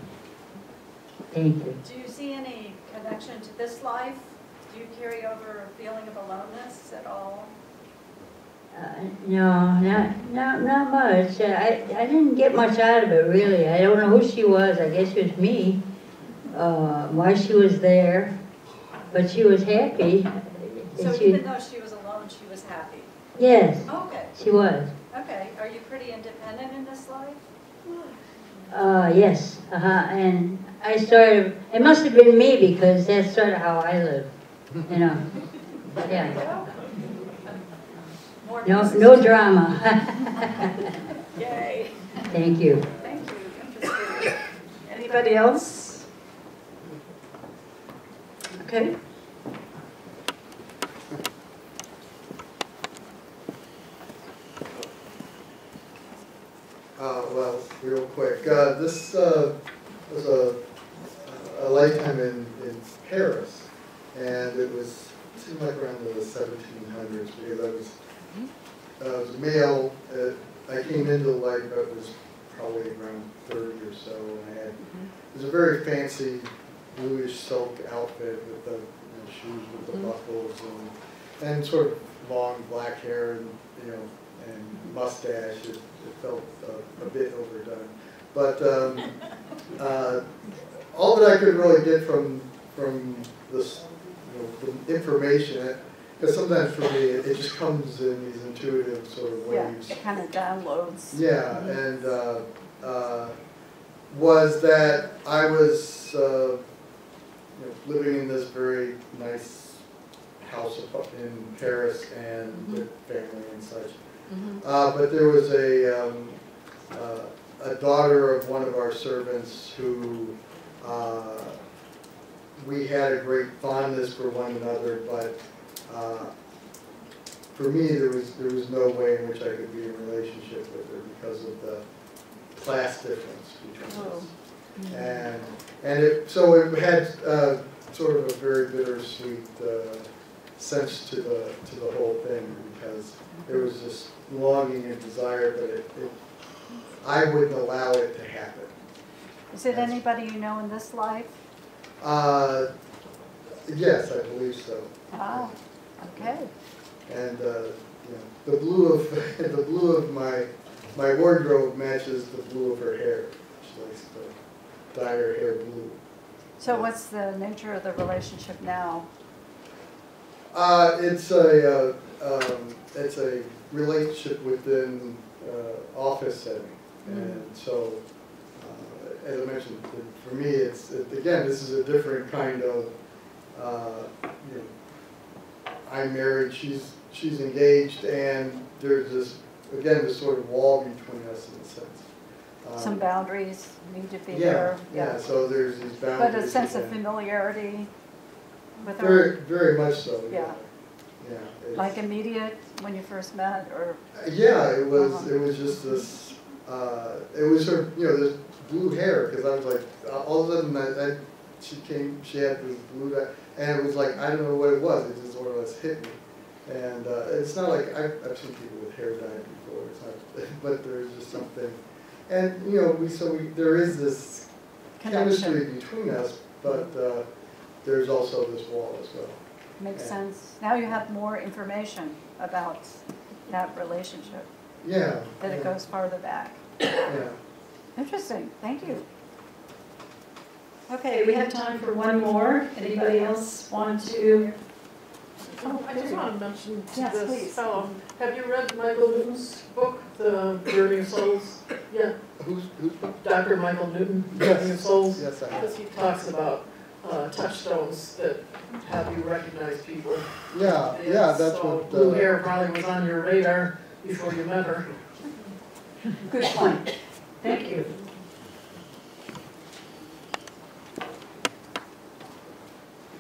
Thank you. Do you see any connection to this life? Do you carry over a feeling of aloneness at all? No, not much. I didn't get much out of it, really. I don't know who she was. I guess it was me. Why she was there. But she was happy. So even though she was alone, she was happy? Yes. Okay. She was. Okay. Are you pretty independent in this life? Yes. And I it must have been me because that's sort of how I live. Yeah. No drama. Yay. Thank you. Thank you. Interesting. Anybody else? Okay. Well, real quick. This was a lifetime in Paris, and it seemed like around the 1700s because I was male. I came into life, I was probably around 30 or so, and it was a very fancy bluish silk outfit with the shoes with the buckles and sort of long black hair and and mustache. It felt a bit overdone, but all that I could really get from this the information. Because sometimes for me, it just comes in these intuitive sort of waves. Yeah, it kind of downloads. Yeah, and was that I was living in this very nice house in Paris and with family and such. But there was a daughter of one of our servants who we had a great fondness for one another, but for me, there was no way in which I could be in a relationship with her because of the class difference between us. And so it had sort of a very bittersweet sense to the whole thing because there was this longing and desire, but I wouldn't allow it to happen. Is it anybody you know in this life? Yes, I believe so. Oh, okay. And the blue of my wardrobe matches the blue of her hair. She likes to dye her hair blue. So what's the nature of the relationship now? It's a relationship within office setting, and so as I mentioned, for me, again, this is a different kind of. You know, I'm married. She's engaged, and there's this sort of wall between us in a sense. Some boundaries need to be Yeah, there. yeah. So there's these boundaries. But a sense of familiarity with Very, her. very much so. Yeah. Yeah. Like immediate when you first met, or. Yeah, it was. It was just this. It was her. You know, this blue hair. Because I was like, all of a sudden, she came. She had this blue hair, and it was like I don't know what it was. It just more or less hit me. And it's not like I've seen people with hair dye before. It's not, but there's just something. And you know, there is this chemistry between us, but there's also this wall as well. Makes sense. Now you have more information about that relationship. Yeah. That it goes farther back. Yeah. Interesting. Thank you. Okay, we have time for one more. Anybody else want to? I just want to mention Yes, this please. fellow. Have you read Michael Newton's book, The Journey of Souls? Yeah. Who's book? Dr. Michael Newton, Journey of Souls. Yes, I have. Because he talks about touchstones that have you recognize people. Yeah, And yeah, that's so what. blue hair probably was on your radar before you met her. Good point. Thank you.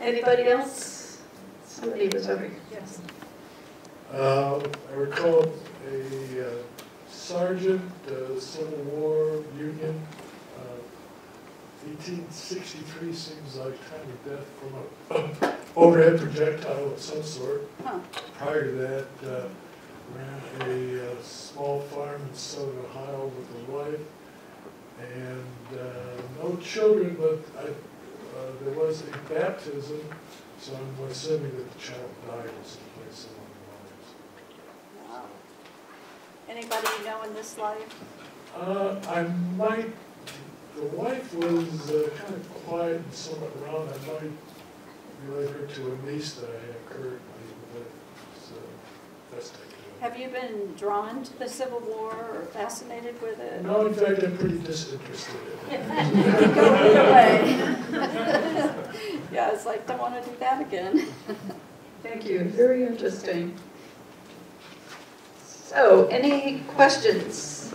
Anybody else? Somebody was over here. Yes. I recall a sergeant, Civil War Union, 1863 seems like time of death from an overhead projectile of some sort. Huh. Prior to that, ran a small farm in Southern Ohio with a wife, and no children, but there was a baptism, so I'm assuming that the child died someplace along Wow. Anybody you know in this life? the lines. I might, the wife was kind of quiet and somewhat around. I might relate her to a niece that I have currently, but it's best I can. Have you been drawn to the Civil War or fascinated with it? No, in fact, I'm pretty disinterested in it. Go either way. Yeah, it's like, don't want to do that again. Thank you. Very interesting. So, any questions?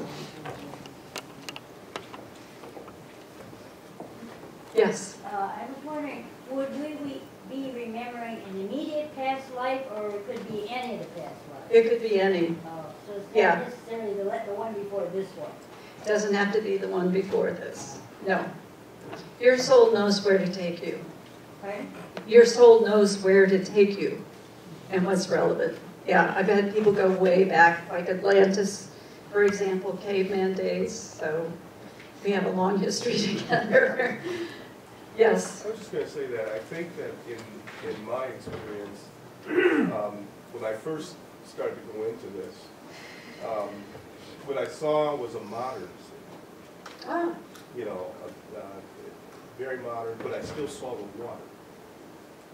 Yes. I was wondering, would we be remembering an immediate past life, or it could be any of the past lives? It could be any. So it's Yeah. not necessarily the one before this one. Doesn't have to be the one before this. No. Your soul knows where to take you. Right? Your soul knows where to take you and what's relevant. Yeah, I've had people go way back, like Atlantis, for example, caveman days. So we have a long history together. Yes. I was just going to say that I think that in my experience, when I first started to go into this, what I saw was a modern city. Ah. You know, very modern, but I still saw the water.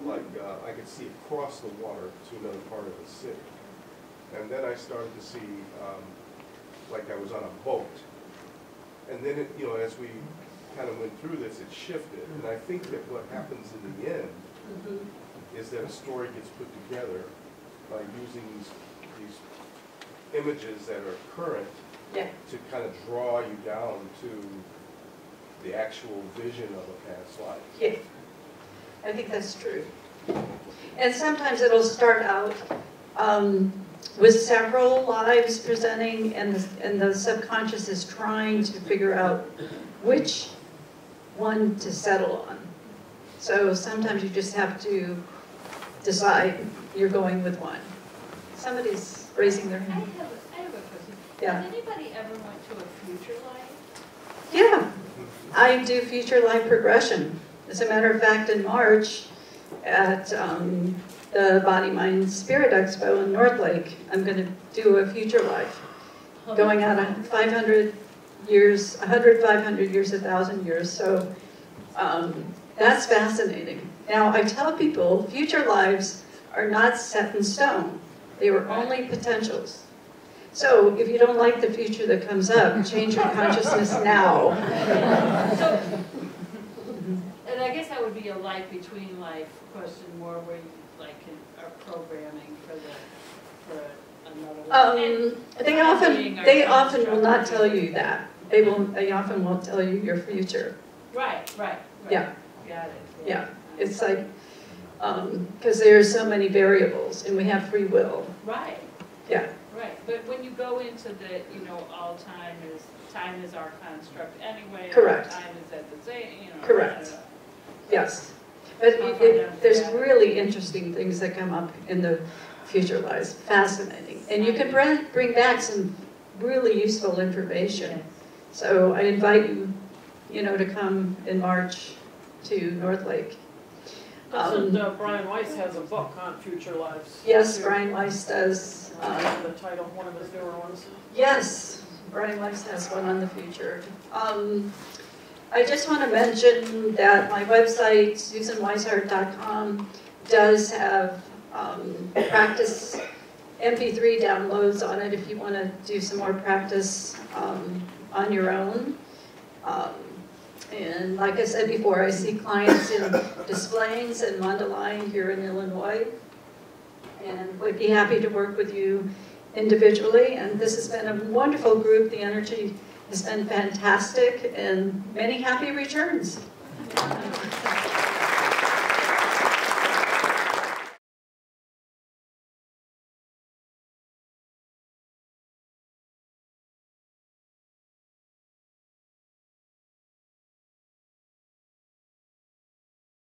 Like I could see across the water to another part of the city. And then I started to see like I was on a boat. And then, it, you know, as we kind of went through this, it shifted. And I think that what happens in the end is that a story gets put together by using these images that are current to kind of draw you down to the actual vision of a past life. Yeah, I think that's true. And sometimes it'll start out with several lives presenting, and the subconscious is trying to figure out which one to settle on. So sometimes you just have to decide you're going with one. Somebody's raising their hand. I have a question. Yeah. Has anybody ever went to a future life? Yeah, I do future life regression. As a matter of fact, in March at the Body, Mind, Spirit Expo in North Lake, I'm going to do a future life, going out 500 years, 100, 500 years, 1,000 years. So that's fascinating. Now, I tell people future lives are not set in stone. They were only potentials. So if you don't like the future that comes up, change your consciousness now. And I guess that would be a life between life question more where you like are programming for another life. They often will not tell you that. They often won't tell you your future. Right. Yeah. Got it. Yeah. It's like, because there's so many variables and we have free will. Right. Yeah. Right, but when you go into the, all time is our construct anyway. Correct. Time is at the same, Correct. Yes. But there's really interesting things that come up in the future lives. Fascinating. And you can bring back some really useful information. So I invite you, to come in March to North Lake. Brian Weiss has a book on future lives. Yes, Brian Weiss does. The title, one of his newer ones. Yes, Brian Weiss has one on the future. I just want to mention that my website, susanwisehart.com, does have practice MP3 downloads on it if you want to do some more practice on your own. And like I said before, I see clients in Des Plaines and Mundelein here in Illinois, and would be happy to work with you individually. And this has been a wonderful group. The energy has been fantastic, and many happy returns.